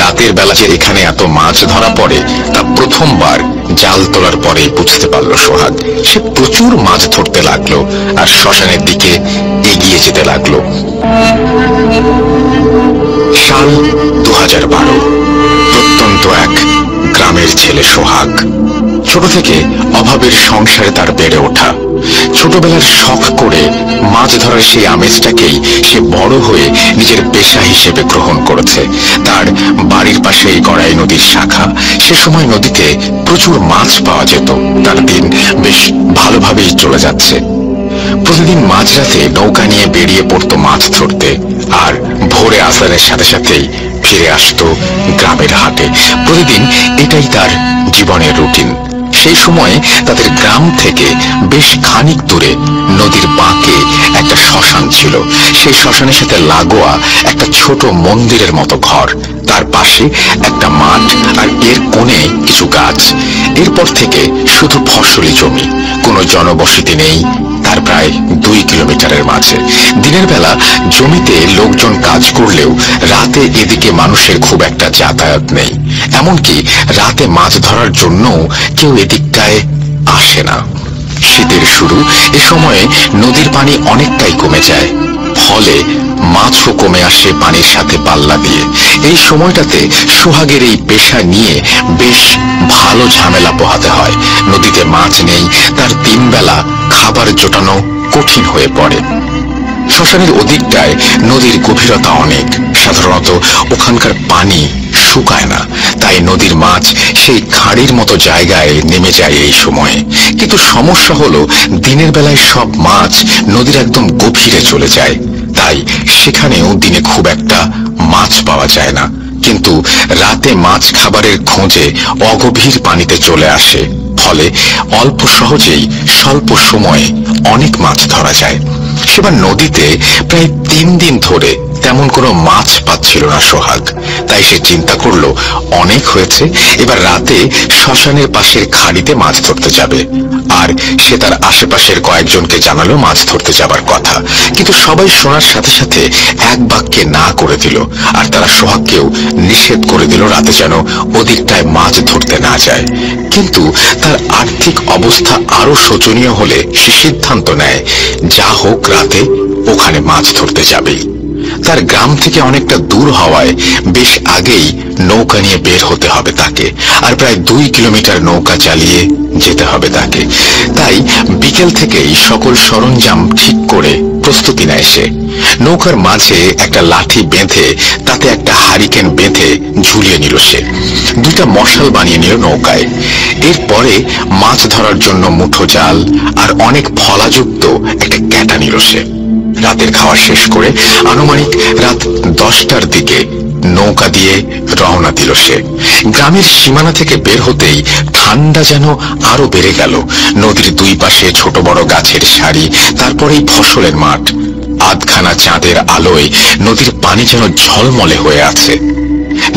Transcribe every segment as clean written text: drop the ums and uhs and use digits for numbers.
রাতের বেলা যে এখানে এত মাছ ধরা পড়ে তা প্রথমবার জাল তোলার পরে বুঝতে পারল সোহাগ। সে প্রচুর মাছ ধরতে লাগলো আর শ্মশানের দিকে এগিয়ে যেতে লাগলো। সাল 2012। প্রত্যন্ত এক গ্রামের ছেলে সোহাগ। ছোট থেকে অভাবের সংসারে তার বেড়ে ওঠা। ছোটবেলার শখ করে মাছ ধরার সেই আমেজটাকেই সে বড় হয়ে নিজের পেশা হিসেবে গ্রহণ করেছে। তার বাড়ির পাশেই গড়াই নদীর শাখা। সে সময় নদীতে প্রচুর মাছ পাওয়া যেত। তার দিন বেশ ভালোভাবেই চলে যাচ্ছে। প্রতিদিন মাঝরাতে নৌকা নিয়ে বেরিয়ে পড়তো মাছ ধরতে, আর ভোরে আসারের সাথে সাথেই ফিরে আসতো গ্রামের হাটে। প্রতিদিন এটাই তার জীবনের রুটিন। সেই সময়ে তাদের গ্রাম থেকে বেশ খানিক দূরে নদীর বাঁকে একটা শ্মশান ছিল। সেই শ্মশানের সাথে লাগোয়া একটা ছোট মন্দিরের মতো ঘর, তার পাশে একটা মাঠ, আর এর কোণে কিছু গাছ। এরপর থেকে শুধু ফসলি জমি, কোনো জনবসতি নেই তার প্রায় 2 কিলোমিটারের মাঝে। দিনের বেলা জমিতে লোকজন কাজ করলেও রাতে এদিকে মানুষের খুব একটা যাতায়াত নেই। এমনকি রাতে মাছ ধরার জন্য কেউ এদিকটায় আসে না। শীতের শুরু, এ সময়ে নদীর পানি অনেকটাই কমে যায়, ফলে মাছও কমে আসে পানির সাথে পাল্লা দিয়ে। এই সময়টাতে সোহাগের এই পেশা নিয়ে বেশ ভালো ঝামেলা পোহাতে হয়। নদীতে মাছ নেই, তার 3 বেলা খাবার জোটানো কঠিন হয়ে পড়ে। শ্মশানের ওদিকটায় নদীর গভীরতা অনেক, সাধারণত ওখানকার পানি শুকায় না, তাই নদীর মাছ সেই খাড়ির মতো জায়গায় নেমে যায় এই সময়ে। কিন্তু সমস্যা হলো দিনের বেলায় সব মাছ নদীর একদম গভীরে চলে যায়, তাই সেখানেও দিনে খুব একটা মাছ পাওয়া যায় না। কিন্তু রাতে মাছ খাবারের খোঁজে অগভীর পানিতে চলে আসে, ফলে অল্প সহজেই স্বল্প সময়ে অনেক মাছ ধরা যায়। সেবার নদীতে প্রায় 3 দিন ধরে তেমন কোনো মাছ পাচ্ছিল না সোহাগ। তাই সে চিন্তা করলো অনেক হয়েছে, এবার রাতে শ্মশানের পাশের খাড়িতে মাছ ধরতে যাবে। আর সে তার আশেপাশের কয়েকজনকে জানালো মাছ ধরতে যাবার কথা। কিন্তু সবাই শোনার সাথে সাথে এক বাক্যে না করে দিল, আর তারা সোহাগকেও নিষেধ করে দিল রাতে যেন ওদিকটায় মাছ ধরতে না যায়। কিন্তু তার আর্থিক অবস্থা আরো শোচনীয় হলে সে সিদ্ধান্ত নেয় যা হোক রাতে ওখানে মাছ ধরতে যাবেই। তার গ্রাম থেকে অনেকটা দূর হওয়ায় বেশ আগেই নৌকা নিয়ে বের হতে হবে তাকে, আর প্রায় 2 কিলোমিটার নৌকা চালিয়ে যেতে হবে তাকে। তাই বিকেল থেকেই সকল সরঞ্জাম ঠিক করে প্রস্তুতি নেয় সে। নৌকার মাঝে একটা লাঠি বেঁধে তাতে একটা হারিকেন বেঁধে ঝুলিয়ে নিল সে। 2টা মশাল বানিয়ে নিল নৌকায়। এরপরে মাছ ধরার জন্য মুঠো জাল আর অনেক ফলাযুক্ত একটা ক্যাটা নিল সে। রাতের খাওয়া শেষ করে আনুমানিক রাত 10টার দিকে নৌকা দিয়ে রওনা দিল সে। গ্রামের সীমানা থেকে বের হতেই ঠান্ডা যেন আরো বেড়ে গেল। নদীর 2 পাশে ছোট বড় গাছের সারি, তারপরেই ফসলের মাঠ। আধখানা চাঁদের আলোয় নদীর পানি যেন ঝলমলে হয়ে আছে।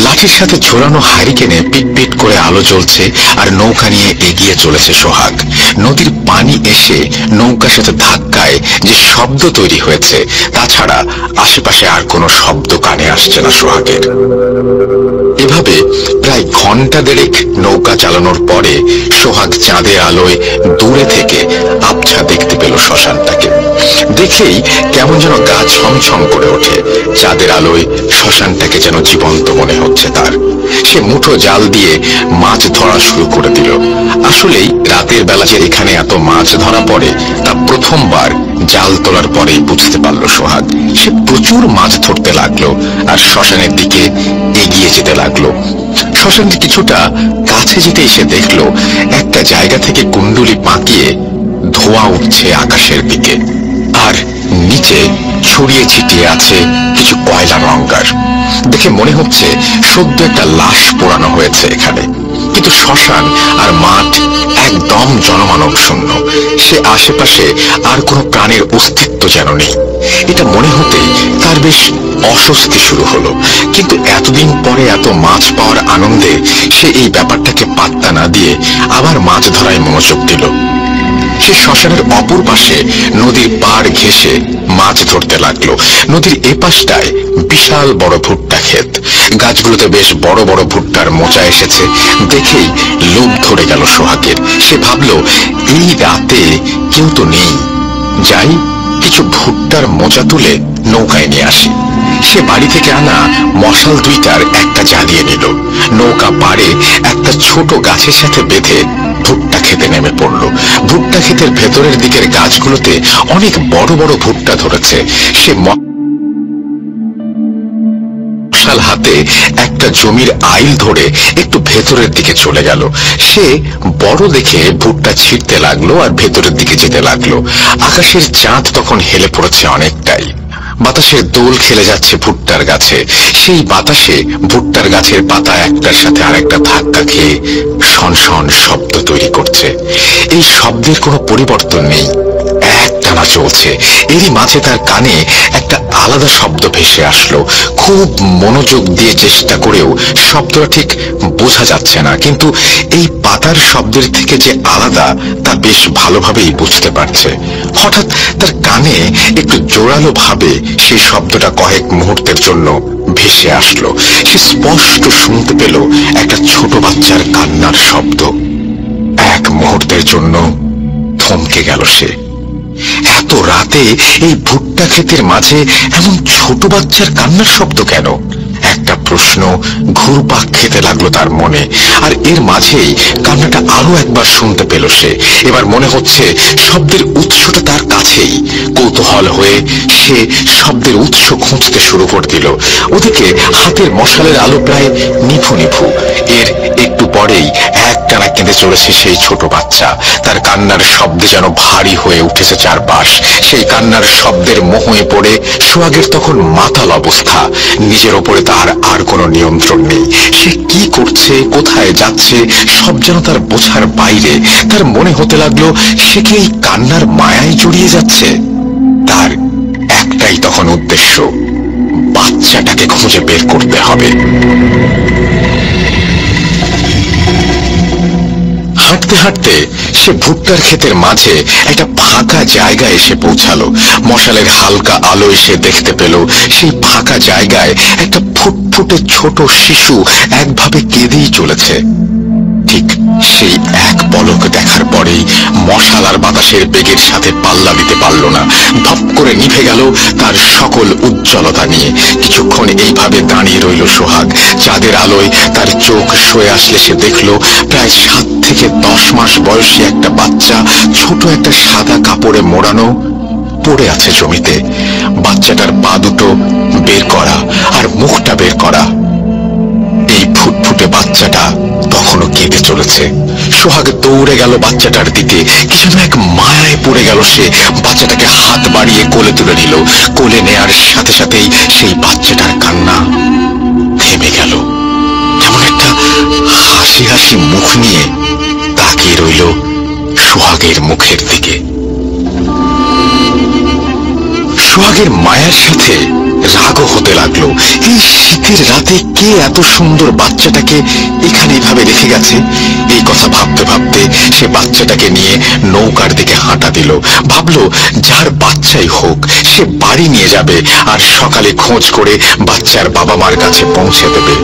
লাঠির সাথে ঝোলানো হারিকেনে পিটপিট করে আলো জ্বলছে, আর নৌকা নিয়ে এগিয়ে চলেছে সোহাগ। নদীর পানি এসে নৌকার সাথে ধাক্কায় যে শব্দ তৈরি হয়েছে, তাছাড়া আশেপাশে আর কোনো শব্দ কানে আসছে না সোহাগের। এভাবে প্রায় ঘন্টা দেড়েক নৌকা চালানোর পরে সোহাগ চাঁদের আলোয় দূরে থেকে আবছা দেখতে পেল শ্মশানটাকে। দেখেই কেমন যেন গা ছমছম করে ওঠে। চাঁদের আলোয় শ্মশানটাকে যেন জীবন্ত মনে হচ্ছে তার। সে মুঠো জাল দিয়ে মাছ ধরা শুরু করে দিল। আসলেই রাতের বেলা যে এখানে এত মাছ ধরা পড়ে তা প্রথমবার জাল তোলার পরেই বুঝতে পারল সোহাগ। সে প্রচুর মাছ ধরতে লাগলো আর শ্মশানের দিকে এগিয়ে যেতে লাগলো। শ্মশানের কিছুটা কাছে যেতেই সে দেখলো একটা জায়গা থেকে কুণ্ডুলি পাকিয়ে ধোঁয়া উঠছে আকাশের দিকে, আর নিচে ছড়িয়ে ছিটিয়ে আছে কিছু কয়লার অঙ্গার। দেখে মনে হচ্ছে সদ্য একটা লাশ পোড়ানো হয়েছে এখানে। কিন্তু শ্মশান আর মাঠ একদম জনমানব শূন্য। সে আশেপাশে আর কোনো প্রাণের অস্তিত্ব যেন নেই। এটা মনে হতেই তার বেশ অস্বস্তি শুরু হলো। কিন্তু এতদিন পরে এত মাছ পাওয়ার আনন্দে সে এই ব্যাপারটাকে পাত্তা না দিয়ে আবার মাছ ধরায় মনোযোগ দিল। সে শ্মশানের অপর পাশে নদীর পাড় ঘেঁষে মাছ ধরতে লাগলো। নদীর এপাশটায় বিশাল বড় ভুট্টা ক্ষেত, গাছগুলোতে বেশ বড় বড় ভুট্টার মোচা এসেছে। দেখেই লোভ ধরে গেল সোহাগের। সে ভাবলো, এই রাতে কেউ তো নেই, যাই কিছু ভুট্টার মোচা তুলে নৌকায় নিয়ে আসি। সে বাড়ি থেকে আনা মশাল দুইটার একটা জ্বালিয়ে নিল, নৌকা পাড়ে একটা ছোট গাছের সাথে বেঁধে ভুট্টা খেতে নেমে পড়ল। ভুট্টা ক্ষেতের ভেতরের দিকের গাছগুলোতে অনেক বড় বড় ভুট্টা ধরেছে। সে মশাল হাতে একটা জমির আইল ধরে একটু ভেতরের দিকে চলে গেল। সে বড় দেখে ভুট্টা ছিঁড়তে লাগলো আর ভেতরের দিকে যেতে লাগলো। আকাশের চাঁদ তখন হেলে পড়েছে অনেকটাই, বাতাসের দোল খেলে যাচ্ছে ভুট্টার গাছে। সেই বাতাসে ভুট্টার গাছের পাতা একটার সাথে আরেকটা ধাক্কা খেয়ে শন শন শব্দ তৈরি করছে। এই শব্দের কোনো পরিবর্তন নেই, একটানা চলছে। এরই মাঝে তার কানে একটা আলাদা শব্দ ভেসে আসলো। খুব মনোযোগ দিয়ে চেষ্টা করেও শব্দটা ঠিক বোঝা যাচ্ছে না, কিন্তু এই পাতার শব্দের থেকে যে আলাদা তা বেশ ভালোভাবেই বুঝতে পারছে। হঠাৎ তার কানে একটু জোরালো ভাবে সেই শব্দটা কয়েক মুহূর্তের জন্য ভেসে আসলো। সে স্পষ্ট শুনতে পেল একটা ছোট বাচ্চার কান্নার শব্দ। এক মুহূর্তের জন্য থমকে গেল সে। এত রাতে এই ভুট্টা ক্ষেতের মাঝে এমন ছোট বাচ্চার কান্নার শব্দ কেন? একটা প্রশ্ন ঘুরপাক খেতে লাগলো তার মনে। আর এর মাঝেই কান্নাটা আরো একবার শুনতে পেল সে। এবার মনে হচ্ছে শব্দের উৎসটা তার কাছেই। কৌতূহল হয়ে সে শব্দের উৎস খুঁজতে শুরু করে দিল। ওদিকে হাতের মশালের আলো প্রায় নিভু নিভু। এর একটু পরেই একটানা কেঁদে চলেছে সেই ছোট বাচ্চা। তার কান্নার শব্দে যেন ভারী হয়ে উঠেছে চারপাশ। সেই কান্নার শব্দের মোহে পড়ে সোহাগের তখন মাতাল অবস্থা। নিজের ওপরে তার আর কোনো নিয়ন্ত্রণ নেই। সে কি করছে, কোথায় যাচ্ছে, সব যেন তার বোঝার বাইরে। তার মনে হতে লাগলো সে কি এই কান্নার মায়ায় জড়িয়ে যাচ্ছে। তার একটাই তখন উদ্দেশ্য, বাচ্চাটাকে খুঁজে বের করতে হবে। হাঁটতে হাঁটতে সে ভুট্টার ক্ষেতের মাঝে একটা ফাঁকা জায়গায় এসে পৌঁছালো। মশালের হালকা আলোয় সে দেখতে পেল সেই ফাঁকা জায়গায় একটা ফুটফুটে ছোট শিশু একভাবে কেঁদেই চলেছে। ঠিক সেই এক পলক দেখার পরেই মশাল আর বাতাসের বেগের সাথে পাল্লা দিতে পারল না। ধপ করে নিভে গেল তার সকল উজ্জ্বলতা নিয়ে। কিছুক্ষণ এইভাবে দাঁড়িয়ে রইল সোহাগ। চাঁদের আলোয় তার চোখ সয়ে আসলে সে দেখল প্রায় 7 থেকে 10 মাস বয়সী একটা বাচ্চা ছোট একটা সাদা কাপড়ে মোড়ানো পড়ে আছে জমিতে। বাচ্চাটার পা দুটো বের করা আর মুখটা বের করা। এই ফুটফুটে বাচ্চাটা তখনও কেঁদে চলেছে। সোহাগ দৌড়ে গেল বাচ্চাটার দিকে। কি যেন এক মায়ায় পড়ে গেল সে। বাচ্চাটাকে হাত বাড়িয়ে কোলে তুলে নিল। কোলে নেয়ার সাথে সাথেই সেই বাচ্চাটার কান্না থেমে গেল। কেমন একটা হাসি হাসি মুখ নিয়ে তাকিয়ে রইল সোহাগের মুখের দিকে। সোহাগের মায়ের সাথে রাগও হতে লাগলো। এই শীতের রাতে কে এত সুন্দর বাচ্চাটাকে এখানে এভাবে রেখে গেছে? এই কথা ভাবতে ভাবতে সে বাচ্চাটাকে নিয়ে নৌকার দিকে হাঁটা দিল। ভাবলো যার বাচ্চাই হোক সে বাড়ি নিয়ে যাবে আর সকালে খোঁজ করে বাচ্চার বাবা মার কাছে পৌঁছে দেবে।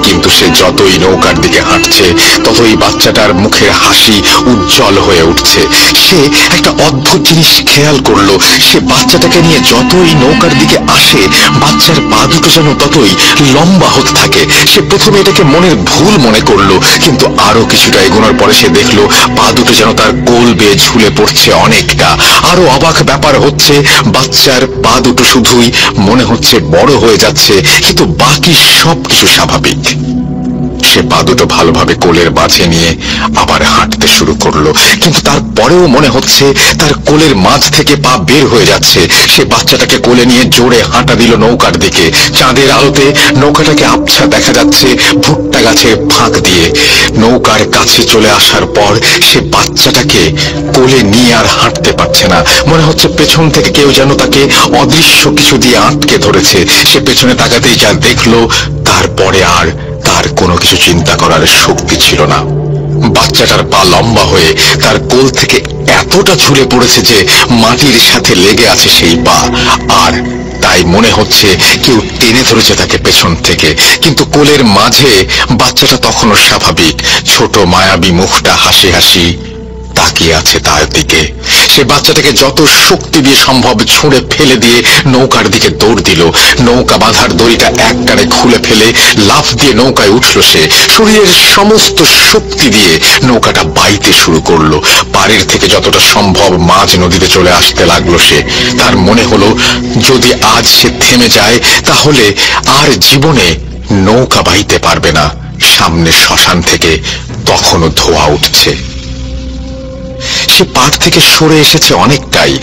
কিন্তু সে যতই নৌকার দিকে হাঁটছে ততই বাচ্চাটার মুখের হাসি উজ্জ্বল হয়ে উঠছে। সে একটা অদ্ভুত জিনিস খেয়াল করলো, সে বাচ্চাটাকে নিয়ে যতই নৌকার দিকে আসে বাচ্চার পা দুটো যেন ততই লম্বা হতে থাকে। সে প্রথমে এটাকে মনের ভুল মনে করলো, কিন্তু আরো কিছুটা এগোনোর পরে সে দেখলো পা দুটো যেন তার কোল বেয়ে ঝুলে পড়ছে অনেকটা। আরো অবাক ব্যাপার হচ্ছে, বাচ্চার পা দুটো শুধুই মনে হচ্ছে বড় হয়ে যাচ্ছে, কিন্তু বাকি সবকিছু স্বাভাবিক। সে পা দুটো ভালোভাবে কোলের মাঝে নিয়ে আবার হাঁটতে শুরু করলো, কিন্তু তারপরেও মনে হচ্ছে তার কোলের মাঝ থেকে পা বের হয়ে যাচ্ছে। সে বাচ্চাটাকে কোলে নিয়ে জোরে হাঁটা দিল নৌকার দিকে। চাঁদের আলোতে নৌকাটাকে আবছা দেখা যাচ্ছে ভুট্টা গাছের ফাঁক দিয়ে। নৌকার কাছে চলে আসার পর সে বাচ্চাটাকে কোলে নিয়ে আর হাঁটতে পারছে না। মনে হচ্ছে পেছন থেকে কেউ যেন তাকে অদৃশ্য কিছু দিয়ে আটকে ধরেছে। সে পেছনে তাকাতেই যা দেখলো, তারপরে আর তার কোনো কিছু চিন্তা করার শক্তি ছিল না। বাচ্চাটার পা লম্বা হয়ে তার কোল থেকে এতটা ঝুলে পড়েছে যে মাটির সাথে লেগে আছে সেই পা, আর তাই মনে হচ্ছে কেউ টেনে ধরেছে তাকে পেছন থেকে। কিন্তু কোলের মাঝে বাচ্চাটা তখনও স্বাভাবিক, ছোট মায়াবী মুখটা হাসি হাসি তাকিয়ে আছে তার দিকে। সে বাচ্চাটাকে যত শক্তি দিয়ে সম্ভব ছুঁড়ে ফেলে দিয়ে নৌকার দিকে দৌড় দিল। নৌকা বাঁধার দড়িটা একটানে খুলে ফেলে লাফ দিয়ে নৌকায় উঠল সে। শরীরের সমস্ত শক্তি দিয়ে নৌকাটা বাইতে শুরু করলো। পাড়ের থেকে যতটা সম্ভব মাঝ নদীতে চলে আসতে লাগলো সে। তার মনে হলো যদি আজ সে থেমে যায় তাহলে আর জীবনে নৌকা বাইতে পারবে না। সামনে শ্মশান থেকে তখনও ধোঁয়া উঠছে। সে পাড় থেকে সরে এসেছে অনেকটাই,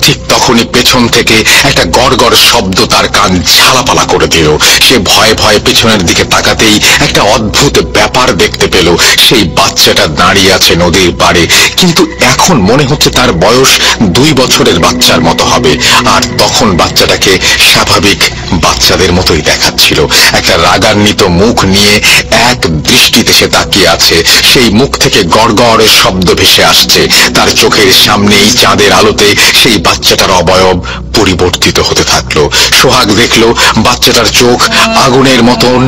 ঠিক তখনই পেছন থেকে একটা গড়গড় শব্দ তার কান ঝালাপালা করে দিল। সে ভয়ে ভয়ে পেছনের দিকে তাকাতেই একটা অদ্ভুত ব্যাপার দেখতে পেল। সেই বাচ্চাটা দাঁড়িয়ে আছে নদীর পাড়ে, কিন্তু এখন মনে হচ্ছে তার বয়স 2 বছরের বাচ্চার মতো হবে। আর তখন বাচ্চাটাকে স্বাভাবিক বাচ্চাদের মতোই দেখাচ্ছিল। একটা রাগান্বিত মুখ নিয়ে এক দৃষ্টিতে সে তাকিয়ে আছে। সেই মুখ থেকে গড়গড় শব্দ ভেসে আসছে। তার চোখের সামনেই চাঁদের আলোতে সেই বাচ্চাটার অবয়ব পরিবর্তিত হতে থাকলো। সোহাগ দেখলো বাচ্চাটার চোখ আগুনের মতন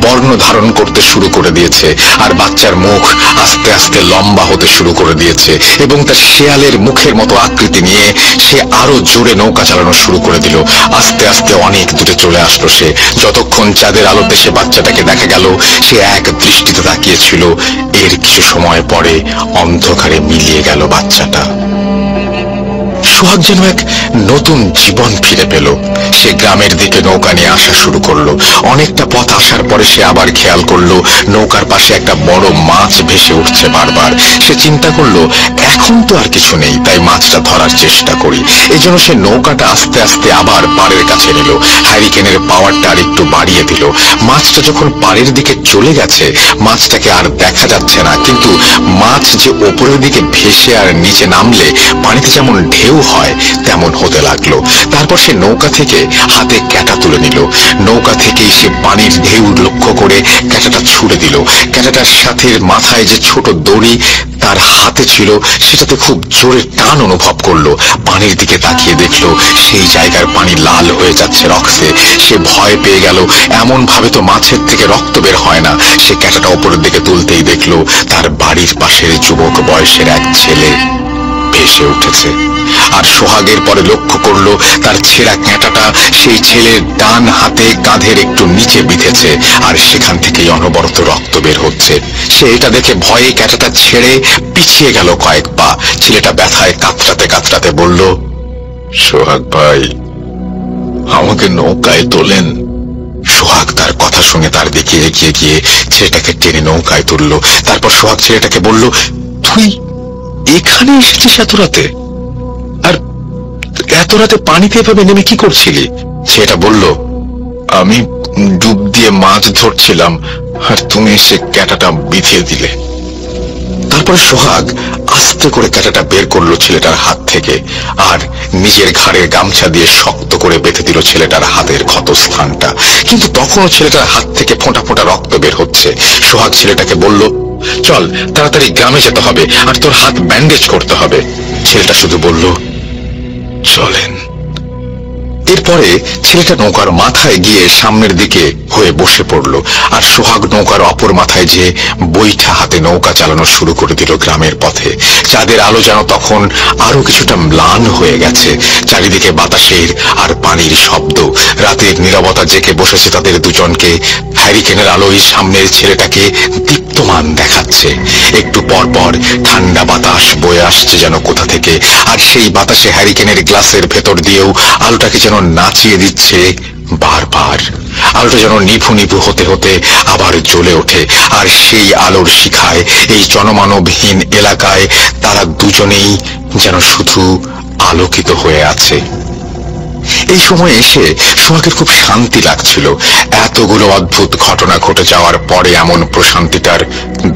বর্ণ ধারণ করতে শুরু করে দিয়েছে, আর বাচ্চার মুখ আস্তে আস্তে লম্বা হতে শুরু করে দিয়েছে, এবং তার শেয়ালের মুখের মতো আকৃতি নিয়ে সে আরো জোরে নৌকা চালানো শুরু করে দিল। আস্তে আস্তে অনেক দূরে চলে আসলো সে। যতক্ষণ চাঁদের আলোতে সে বাচ্চাটাকে দেখা গেল, সে এক দৃষ্টিতে তাকিয়েছিল। এর কিছু সময় পরে অন্ধকারে মিলিয়ে গেল বাচ্চাটা। সোহাগ যেন এক নতুন জীবন ফিরে পেল। সে গ্রামের দিকে নৌকা নিয়ে আসা শুরু করলো। অনেকটা পথ আসার পরে সে আবার খেয়াল করলো নৌকার পাশে একটা বড় মাছ ভেসে উঠছে বারবার। সে চিন্তা করলো এখন তো আর কিছু নেই, তাই মাছটা ধরার চেষ্টা করি। এজন্য সে নৌকাটা আস্তে আস্তে আবার পাড়ের কাছে নিল। হ্যারিকেনের পাওয়ারটা আর একটু বাড়িয়ে দিল। মাছটা যখন পাড়ের দিকে চলে গেছে, মাছটাকে আর দেখা যাচ্ছে না, কিন্তু মাছ যে ওপরের দিকে ভেসে আর নিচে নামলে পানিতে যেমন ঢেউ হয় তেমন হতে লাগলো। তারপর সে নৌকা থেকে হাতে ক্যাটা তুলে নিল। নৌকা থেকেই সে পানির ঢেউ লক্ষ্য করে ক্যাটাটা ছুড়ে দিল। ক্যাটাটার সাথে মাথায় যে ছোট দড়ি তার হাতে ছিল, সেটাতে খুব জোরে টান অনুভব করলো। পানির দিকে তাকিয়ে দেখলো সেই জায়গার পানি লাল হয়ে যাচ্ছে রক্তে। সে ভয় পেয়ে গেল, এমন ভাবে তো মাছের থেকে রক্ত বের হয় না। সে ক্যাটাটা উপরের দিকে তুলতেই দেখলো তার বাড়ির পাশের যুবক বয়সের এক ছেলে ভেসে উঠেছে। আর সোহাগের পরে লক্ষ্য করলো তার ছেঁড়া ক্যাঁটাটা সেই ছেলের ডান হাতে কাঁধের একটু নিচে বিঁধেছে, আর সেখান থেকেই অনবরত রক্ত বের হচ্ছে। সে এটা দেখে ভয়ে ক্যাঁটাটা ছেড়ে পিছিয়ে গেল কয়েক পা। ছেলেটা ব্যথায় কাতরাতে কাতরাতে বলল, সোহাগ ভাই, আমাকে নৌকায় তোলেন। সোহাগ তার কথা শুনে তার দিকে এগিয়ে গিয়ে ছেলেটাকে টেনে নৌকায় তুললো। তারপর সোহাগ ছেলেটাকে বলল, তুই এখানে এসেছিস এত রাতে? আর এত রাতে পানিতে এভাবে নেমে কি করছিলি? ছেলেটা বলল, আমি ডুব দিয়ে মাছ ধরছিলাম, আর তুমি এসে ক্যাটাটা বিঁধিয়ে দিলে। তারপর সোহাগ আস্তে করে ক্যাটাটা বের করলো ছেলেটার হাত থেকে, আর নিজের ঘাড়ের গামছা দিয়ে শক্ত করে বেঁধে দিল ছেলেটার হাতের ক্ষতস্থানটা। কিন্তু তখনও ছেলেটার হাত থেকে ফোঁটা ফোঁটা রক্ত বের হচ্ছে। সোহাগ ছেলেটাকে বলল, চল তাড়াতাড়ি গ্রামে যেতে হবে, আর তোর হাত ব্যান্ডেজ করতে হবে। ছেলেটা শুধু বলল, চলেন। এরপরে ছেলেটা নৌকার মাথায় গিয়ে সামনের দিকে হয়ে বসে পড়লো, আর সোহাগ নৌকার অপর মাথায় যে বৈঠা হাতে নৌকা চালানো শুরু করে দিল গ্রামের পথে। চাঁদের আলো যেন তখন আরো কিছুটা ম্লান হয়ে গেছে। চারিদিকে বাতাসের আর পানির শব্দ। রাতের নীরবতা জেগে বসেছে তাদের দুজনকে। হ্যারিকেনের আলোয় সামনের ছেলেটাকে দীপ্তমান দেখাচ্ছে। একটু পর পর ঠান্ডা বাতাস বয়ে আসছে যেন কোথা থেকে, আর সেই বাতাসে হ্যারিকেনের গ্লাসের ভেতর দিয়েও আলোটাকে যেন নাচিয়ে দিচ্ছে বারবার। আলোটা যেন নিভু নিভু হতে হতে আবার জ্বলে ওঠে, আর সেই আলোর শিখায় এই জনমানবহীন এলাকায় তারা দুজনেই যেন শুধু আলোকিত হয়ে আছে। এই সময় এসে সোহাগের খুব শান্তি লাগছিল। এতগুলো অদ্ভুত ঘটনা ঘটে যাওয়ার পরে এমন প্রশান্তিটার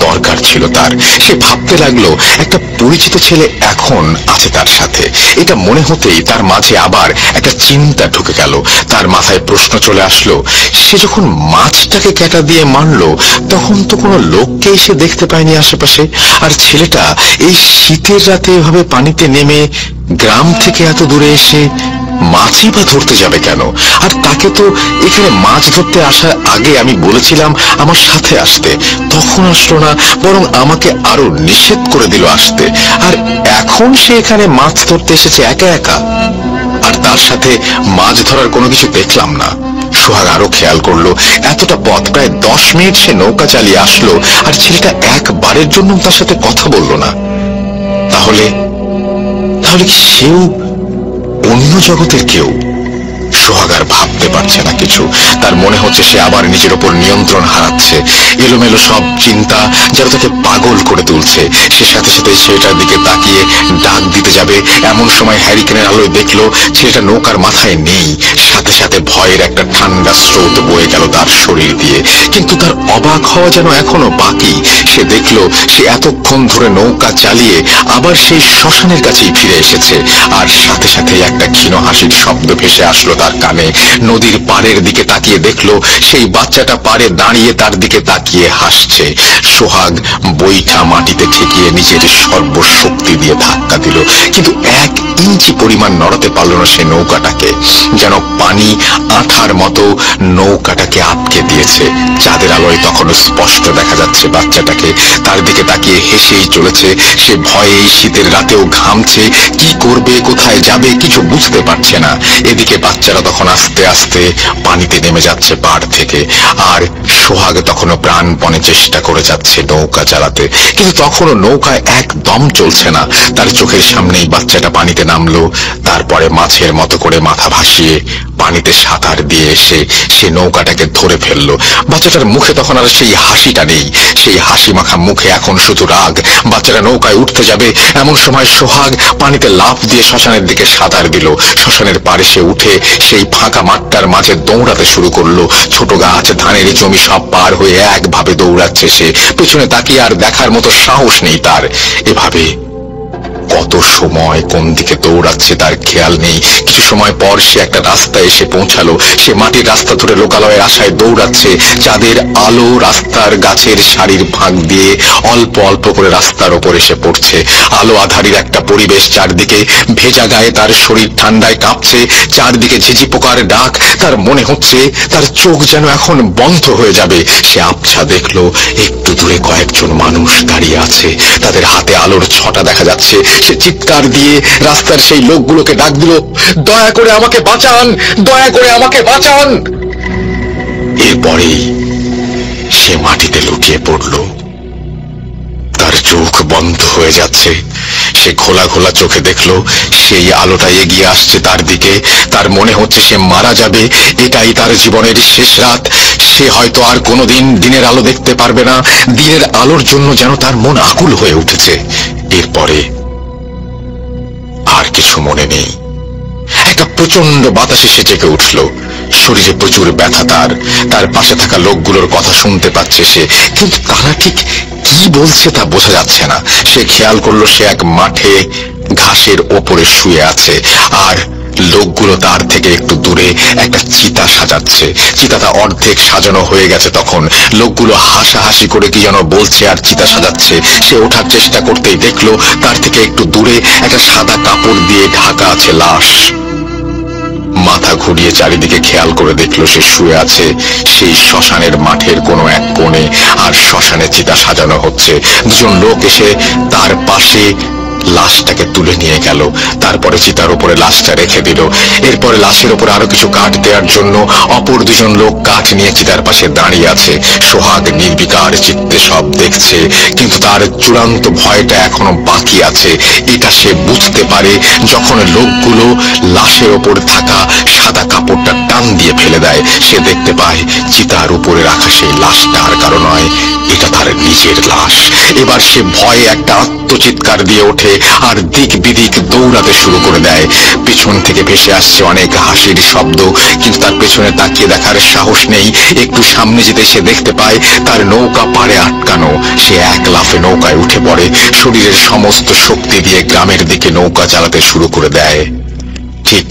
দরকার ছিল তার। সে ভাবতে লাগলো একটা পরিচিত ছেলে এখন আছে তার সাথে। এটা মনে হতেই তার মাঝে আবার একটা চিন্তা ঢুকে গেল। তার মাথায় প্রশ্ন চলে আসলো, সে যখন মাছটাকে ক্যাটা দিয়ে মারলো তখন তো কোনো লোককে এসে দেখতে পায়নি আশেপাশে। আর ছেলেটা এই শীতের রাতে এভাবে পানিতে নেমে গ্রাম থেকে এত দূরে এসে মাছই বা ধরতে যাবে কেন? আর তাকে তো এখানে মাছ ধরতে আসার আগে আমি বলেছিলাম আমার সাথে আসতে, তখন আসলো না, বরং আমাকে আরো নিষেধ করে দিল আসতে। আর এখন সে এখানে মাছ ধরতে এসেছে একা একা, আর তার সাথে মাছ ধরার কোনো কিছু দেখলাম না। সোহাগ আরো খেয়াল করলো এতটা পথ, প্রায় 10 মিনিট সে নৌকা চালিয়ে আসলো, আর ছেলেটা একবারের জন্য তার সাথে কথা বলল না। তাহলে তাহলে কি সেও অন্য জগতের কেউ? সোহাগ আর ভাবতে পারছে না কিছু। তার মনে হচ্ছে সে আবার নিজের উপর নিয়ন্ত্রণ হারাচ্ছে। এলোমেলো সব চিন্তা যেন তাকে পাগল করে তুলছে। সে সাথে সাথে ছেলেটার দিকে তাকিয়ে ডাক দিতে যাবে, এমন সময় হ্যারিকেনের আলোয় দেখলো ছেলেটা নৌকার মাথায় নেই। সাথে সাথে ভয়ের একটা ঠান্ডা স্রোত বয়ে গেল তার শরীর দিয়ে। কিন্তু তার অবাক হওয়া যেন এখনো বাকি। সে দেখলো সে এতক্ষণ ধরে নৌকা চালিয়ে আবার সেই শ্মশানের কাছেই ফিরে এসেছে। আর সাথে সাথে একটা ক্ষীণ হাসির শব্দ ভেসে আসলো তার কানে। নদীর পাড়ের দিকে তাকিয়ে দেখলো সেই বাচ্চাটা পাড়ে দাঁড়িয়ে তার দিকে তাকিয়ে হাসছে। সোহাগ বইটা মাটিতে ঠেকিয়ে নিজের সর্বশক্তি দিয়ে ধাক্কা দিল, কিন্তু 1 ইঞ্চি পরিমাণ নড়াতে পারল না সে নৌকাটাকে। যেন পানি আঠার মতো নৌকাটাকে আটকে দিয়েছে। চাঁদের আলোয় তখনও স্পষ্ট দেখা যাচ্ছে বাচ্চাটাকে। তার দিকে তাকিয়ে হেসেই চলেছে। সে ভয়ে এই শীতের রাতেও ঘামছে। কি করবে, কোথায় যাবে কিছু বুঝতে পারছে না। এদিকে বাচ্চারা তখন আস্তে আস্তে পানিতে নেমে যাচ্ছে পাড় থেকে। আর সোহাগ তখনও প্রাণপণে চেষ্টা করে যাচ্ছে নৌকা চালাতে, কিন্তু তখনও নৌকায় একদম চলছে না। তার চোখের সামনেই বাচ্চাটা পানিতে নামলো। তারপরে মাছের মতো করে মাথা ভাসিয়ে পানিতে সাঁতার দিয়ে এসে সে নৌকাটাকে ধরে ফেললো। বাচ্চাটার মুখে তখন আর সেই হাসিটা নেই। সেই হাসি মাখা মুখে এখন শুধু রাগ। বাচ্চাটা নৌকায় উঠতে যাবে, এমন সময় সোহাগ পানিতে লাফ দিয়ে শ্মশানের দিকে সাঁতার দিল। শ্মশানের পাড়ে সে উঠে সেই ফাঁকা মাঠটার মাঝে দৌড়াতে শুরু করলো। ছোট গাছ, ধানের জমি সব পার হয়ে একভাবে দৌড়াচ্ছে সে। পেছনে তাকিয়ে আর দেখার মতো সাহস নেই তার। এভাবে কত সময় কোন দিকে দৌড়াচ্ছে তার খেয়াল নেই। কিছু সময় পর সে একটা রাস্তায় এসে পৌঁছালো। সে মাটির রাস্তা ধরে লোকালয়ের আশায় দৌড়াচ্ছে। চাঁদের আলো রাস্তার গাছের সারির ফাঁক দিয়ে অল্প অল্প করে রাস্তার ওপর এসে পড়ছে। আলো আধারির একটা পরিবেশ চারদিকে। ভেজা গায়ে তার শরীর ঠান্ডায় কাঁপছে। চারদিকে ঝিঝি পোকার ডাক। তার মনে হচ্ছে তার চোখ যেন এখন বন্ধ হয়ে যাবে। সে আবছা দেখলো একটু দূরে কয়েকজন মানুষ দাঁড়িয়ে আছে। তাদের হাতে আলোর ছটা দেখা যাচ্ছে। সে চিৎকার দিয়ে রাস্তার সেই লোকগুলোকে ডাক দিল, দয়া করে আমাকে বাঁচান, দয়া করে আমাকে বাঁচান। এরপরেই সে মাটিতে লুটিয়ে পড়ল। তার চোখ বন্ধ হয়ে যাচ্ছে। সে খোলা খোলা চোখে দেখলো সেই আলোটা এগিয়ে আসছে তার দিকে। তার মনে হচ্ছে সে মারা যাবে। এটাই তার জীবনের শেষ রাত। সে হয়তো আর কোনোদিন দিনের আলো দেখতে পারবে না। দিনের আলোর জন্য যেন তার মন আকুল হয়ে উঠেছে। এরপরে আর কিছু মনে নেই। একটা প্রচন্ড বাতাসে সে জেগে উঠল। শরীরে প্রচুর ব্যথা তার। তার পাশে থাকা লোকগুলোর কথা শুনতে পাচ্ছে সে, কিন্তু তারা ঠিক কি বলছে তা বোঝা যাচ্ছে না। সে খেয়াল করলো সে এক মাঠে ঘাসের ওপরে শুয়ে আছে, আর লোকগুলো তার থেকে একটু দূরে একটা চিতা সাজাচ্ছে। চিতাটা অর্ধেক সাজানো হয়ে গেছে তখন। লোকগুলো হাসাহাসি করে কি যেন বলছে আর চিতা সাজাচ্ছে। সে ওঠার চেষ্টা করতেই দেখলো তার থেকে একটু দূরে একটা সাদা কাপড় দিয়ে ঢাকা আছে লাশ। মাথা ঘুরিয়ে চারিদিকে খেয়াল করে দেখলো সে শুয়ে আছে সেই শ্মশানের মাঠের কোনো এক কোণে, আর শ্মশানে চিতা সাজানো হচ্ছে। দুজন লোক এসে তার পাশে লাশটাকে তুলে নিয়ে গেল। তারপরে চিতার উপরে লাশটা রেখে দিল। এরপরে লাশের উপরে আরো কিছু কাঠ দেওয়ার জন্য অপর দুজন লোক কাঠ নিয়ে চিতার পাশে দাঁড়িয়ে আছে। সোহাগ নির্বিকার চিত্তে সব দেখছে, কিন্তু তার চূড়ান্ত ভয়টা এখনো বাকি আছে। এটা সে বুঝতে পারে যখন লোকগুলো লাশের ওপর থাকা সাদা কাপড়টা টান দিয়ে ফেলে দেয়। সে দেখতে পায় চিতার উপরে রাখা সেই লাশটা আর কারো নয়, এটা তার নিজের লাশ। এবার সে ভয়ে একটা আত্মচিৎকার দিয়ে ওঠে আর দিক বিদিক দৌড়াতে শুরু করে দেয়। পিছন থেকে ভেসে আসছে অনেক হাসির শব্দ, কিন্তু তার পেছনে তাকিয়ে দেখার সাহস নেই। একটু সামনে যেতে সে দেখতে পায় তার নৌকা পাড়ে আটকানো। সে এক লাফে নৌকায় উঠে পড়ে, শরীরের সমস্ত শক্তি দিয়ে গ্রামের দিকে নৌকা চালাতে শুরু করে দেয়। ঠিক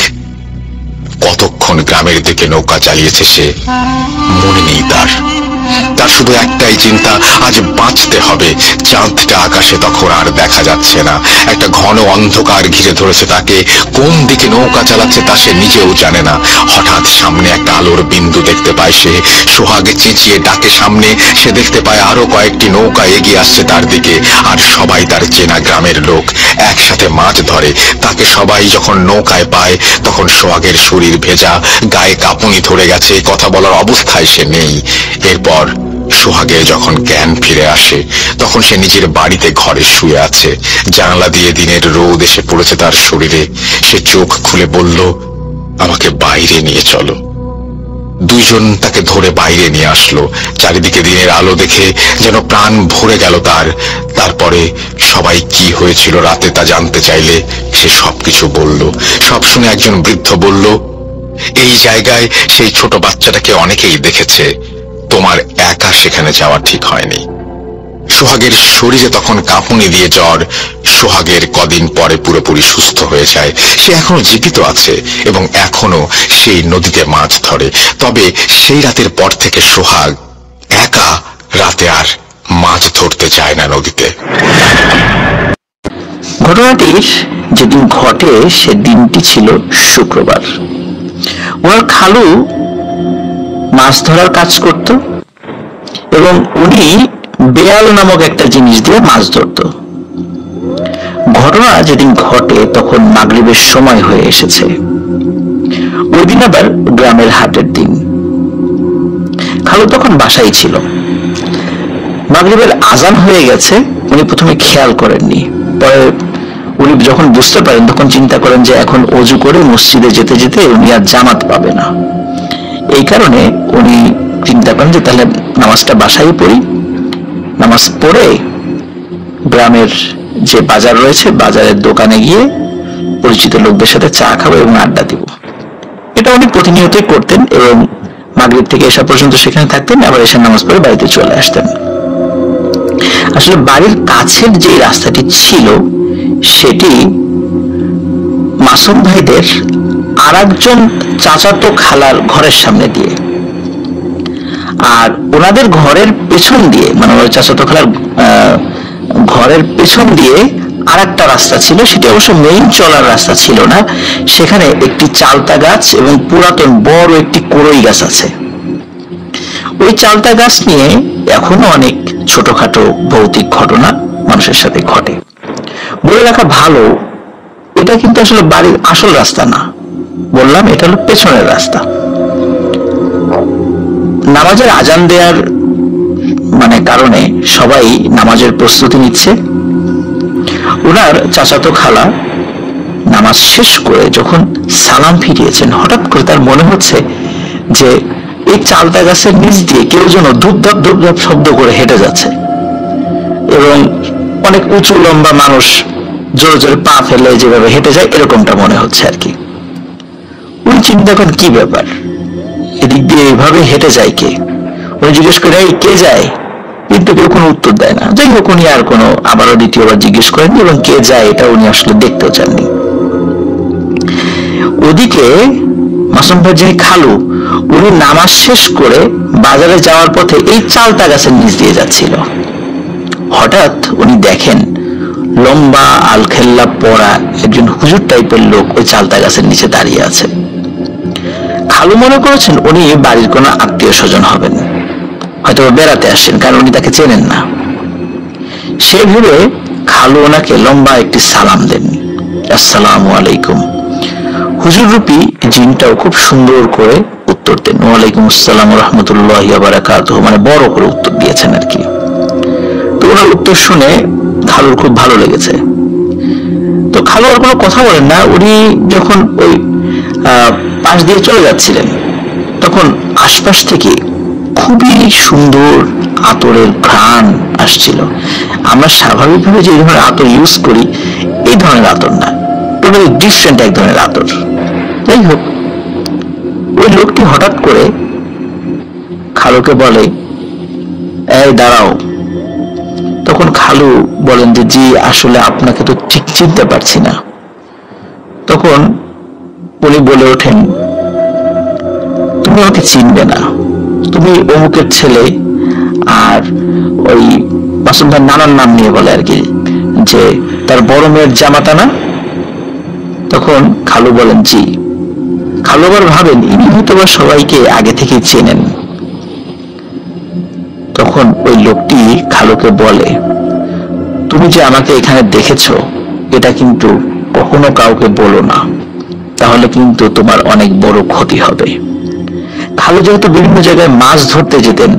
কতক্ষণ গ্রামের দিকে নৌকা চালিয়েছে সে মনে নেই তার। তার শুধু একটাই চিন্তা, আজ বাঁচতে হবে। চাঁদটা আকাশে তখন আর দেখা যাচ্ছে না, একটা ঘন অন্ধকার ঘিরে ধরেছে তাকে। কোন দিকে নৌকা চালাচ্ছে তা সে নিজেও জানে না। হঠাৎ সামনে একটা আলোর বিন্দু দেখতে পায় সে। সোহাগে চেঁচিয়ে ডাকে সামনে। সে দেখতে পায় আরো কয়েকটি নৌকা এগিয়ে আসছে তার দিকে, আর সবাই তার চেনা গ্রামের লোক, একসাথে মাছ ধরে। তাকে সবাই যখন নৌকায় পায় তখন সোহাগের শরীর ভেজা, গায়ে কাঁপুনি ধরে গেছে, কথা বলার অবস্থায় সে নেই। এরপর সোহাগের যখন জ্ঞান ফিরে আসে তখন সে নিজের বাড়িতে ঘরে শুয়ে আছে। জানালা দিয়ে দিনের রোদ এসে পড়েছে তার শরীরে। সে চোখ খুলে বলল, আমাকে বাইরে নিয়ে চলো। দুইজন তাকে ধরে বাইরে নিয়ে আসলো। চারিদিকে দিনের আলো দেখে যেন প্রাণ ভরে গেল তার। তারপরে সবাই কি হয়েছিল রাতে তা জানতে চাইলে সে সবকিছু বলল। সব শুনে একজন বৃদ্ধ বলল, এই জায়গায় সেই ছোট বাচ্চাটাকে অনেকেই দেখেছে, তোমার একা সেখানে যাওয়া ঠিক হয়নি। সোহাগের শরীরে তখন কাঁপুনি দিয়ে জ্বর। সোহাগের কদিন পরে পুরোপুরি সুস্থ হয়ে যায়। সে এখনো জীবিত আছে এবং এখনো সেই নদীতে মাছ ধরে। তবে সেই রাতের পর থেকে সোহাগ একা রাতে আর মাছ ধরতে যায় না নদীতে। ঘটনাটির যেদিন ঘটে সে দিনটি ছিল শুক্রবার। ওনার খালু মাছ ধরার কাজ করত এবং উনি বেয়াল নামক একটা জিনিস দিয়ে মাছ ধরত। ঘটনা যেদিন ঘটে তখন মাগরিবের সময় হয়ে এসেছে। ওই দিন আবার গ্রামের হাটের দিন। খালু তখন বাসায় ছিল। মাগরিবের আজান হয়ে গেছে, উনি প্রথমে খেয়াল করেননি। পরে উনি যখন বুঝতে পারেন তখন চিন্তা করেন যে এখন অজু করে মসজিদে যেতে যেতে উনি আর জামাত পাবে না। এই কারণে উনি চিন্তা করেন যে তাহলে নামাজটা বাসায় পড়ি, নামাজ পড়ে গ্রামের যে বাজার রয়েছে বাজারের দোকানে গিয়ে পরিচিত লোকদের সাথে চা খাবো এবং আড্ডা দিব। এটা উনি প্রতিনিয়তই করতেন এবং মাগরিব থেকে এসা পর্যন্ত সেখানে থাকতেন, আবার এসে নামাজ পড়ে বাড়িতে চলে আসতেন। আসলে বাড়ির কাছের যে রাস্তাটি ছিল সেটি মাসুম ভাইদের আর একজন চাচাতো খালার ঘরের সামনে দিয়ে, আর ওনাদের ঘরের পেছন দিয়ে, মানে ওই চাচাতো খালার ঘরের পেছন দিয়ে আর একটা রাস্তা ছিল। সেটা অবশ্য মেইন চলার রাস্তা ছিল না। সেখানে একটি চালতা গাছ এবং পুরাতন বড় একটি কড়ই গাছ আছে। ওই চালতা গাছ নিয়ে এখনো অনেক ছোটখাটো ভৌতিক ঘটনা মানুষের সাথে ঘটে। বলে রাখা ভালো, এটা কিন্তু আসলে বাড়ির আসল রাস্তা না, বললাম এটা হলো পেছনের রাস্তা। নামাজের আজান দেওয়ার কারণে সবাই নামাজের প্রস্তুতি নিচ্ছে। ওনার চাচাতো খালা নামাজ শেষ করে যখন সালাম ফিরিয়েছেন, হঠাৎ করে তার মনে হচ্ছে যে এই চালতা গাছের নিচ দিয়ে কেউ যেন ধূপধাপ ধূপধাপ শব্দ করে হেঁটে যাচ্ছে এবং অনেক উঁচু লম্বা মানুষ জোরে জোরে পা ফেলে যেভাবে হেঁটে যায় এরকমটা মনে হচ্ছে আর কি। উনি চিন্তা করেন কি ব্যাপার, এদিক দিয়ে এইভাবে হেঁটে যায় কে? উনি জিজ্ঞেস করে কে যায়, কিন্তু কেউ কোনো উত্তর দেয় না। যাই হোক, উনি আর কোনো আবারও দ্বিতীয়বার জিজ্ঞেস করেননি এবং কে যায় এটা উনি আসলে দেখতেও চাননি। ওদিকে মাসুম ভাই যিনি খালু, উনি নামাজ শেষ করে বাজারে যাওয়ার পথে এই চালতা গাছের নিচ দিয়ে যাচ্ছিল। হঠাৎ উনি দেখেন লম্বা আলখেল্লা পরা একজন হুজুর টাইপের লোক ওই চালতা গাছের নিচে দাঁড়িয়ে আছে। খালু মনে করেছেন উনি বাড়ির কোনো আত্মীয় স্বজন হবেন, হয়তো বেড়াতে আসছেন, কারণ উনি তাকে চেনেন না। সে ভেবে খালু ওনাকে লম্বা একটি সালাম দেন, আসসালামু আলাইকুম। হুজুর রূপী জিনটাও খুব সুন্দর করে উত্তর দেন, ওয়ালাইকুম আসসালাম রহমতুল্লাহি ওয়া বারাকাতুহু, বড় করে উত্তর দিয়েছেন আর কি। তো ওনার উত্তর শুনে খালুর খুব ভালো লেগেছে। তো খালু আর কোনো কথা বলেন না। উনি যখন ওই পাশ দিয়ে চলে যাচ্ছিলেন তখন আশপাশ থেকে খুবই সুন্দর আতরের ঘ্রাণ আসছিল। আমরা স্বাভাবিকভাবে যে ধরনের আতর ইউজ করি এই ধরনের আতর না, টোটালি ডিফারেন্ট এক ধরনের আতর। যাই হোক, ওই লোকটি হঠাৎ করে খালুকে বলে, এই দাঁড়াও। তখন খালু বলেন যে জি আসলে আপনাকে তো ঠিক চিনতে পারছি না। তখন উনি বলে ওঠেন, তুমি আমাকে চিনবে না, তুমি অমুকের ছেলে। আর ওই মাসুম ভাই নানার নাম নিয়ে বলে আর কি, যে তার বড় মেয়ের জামাতা না। তখন খালু বলেন জি। খালু আবার ভাবেন ইনি হয়তো বা সবাইকে আগে থেকে চেনেন। তখন ওই লোকটি খালুকে বলে, তুমি যে আমাকে এখানে দেখেছো এটা কিন্তু কখনো কাউকে বলো না, তাহলে কিন্তু তোমার অনেক বড় ক্ষতি হবে। খালু যেহেতু বিভিন্ন জায়গায় মাছ ধরতে যেতেন,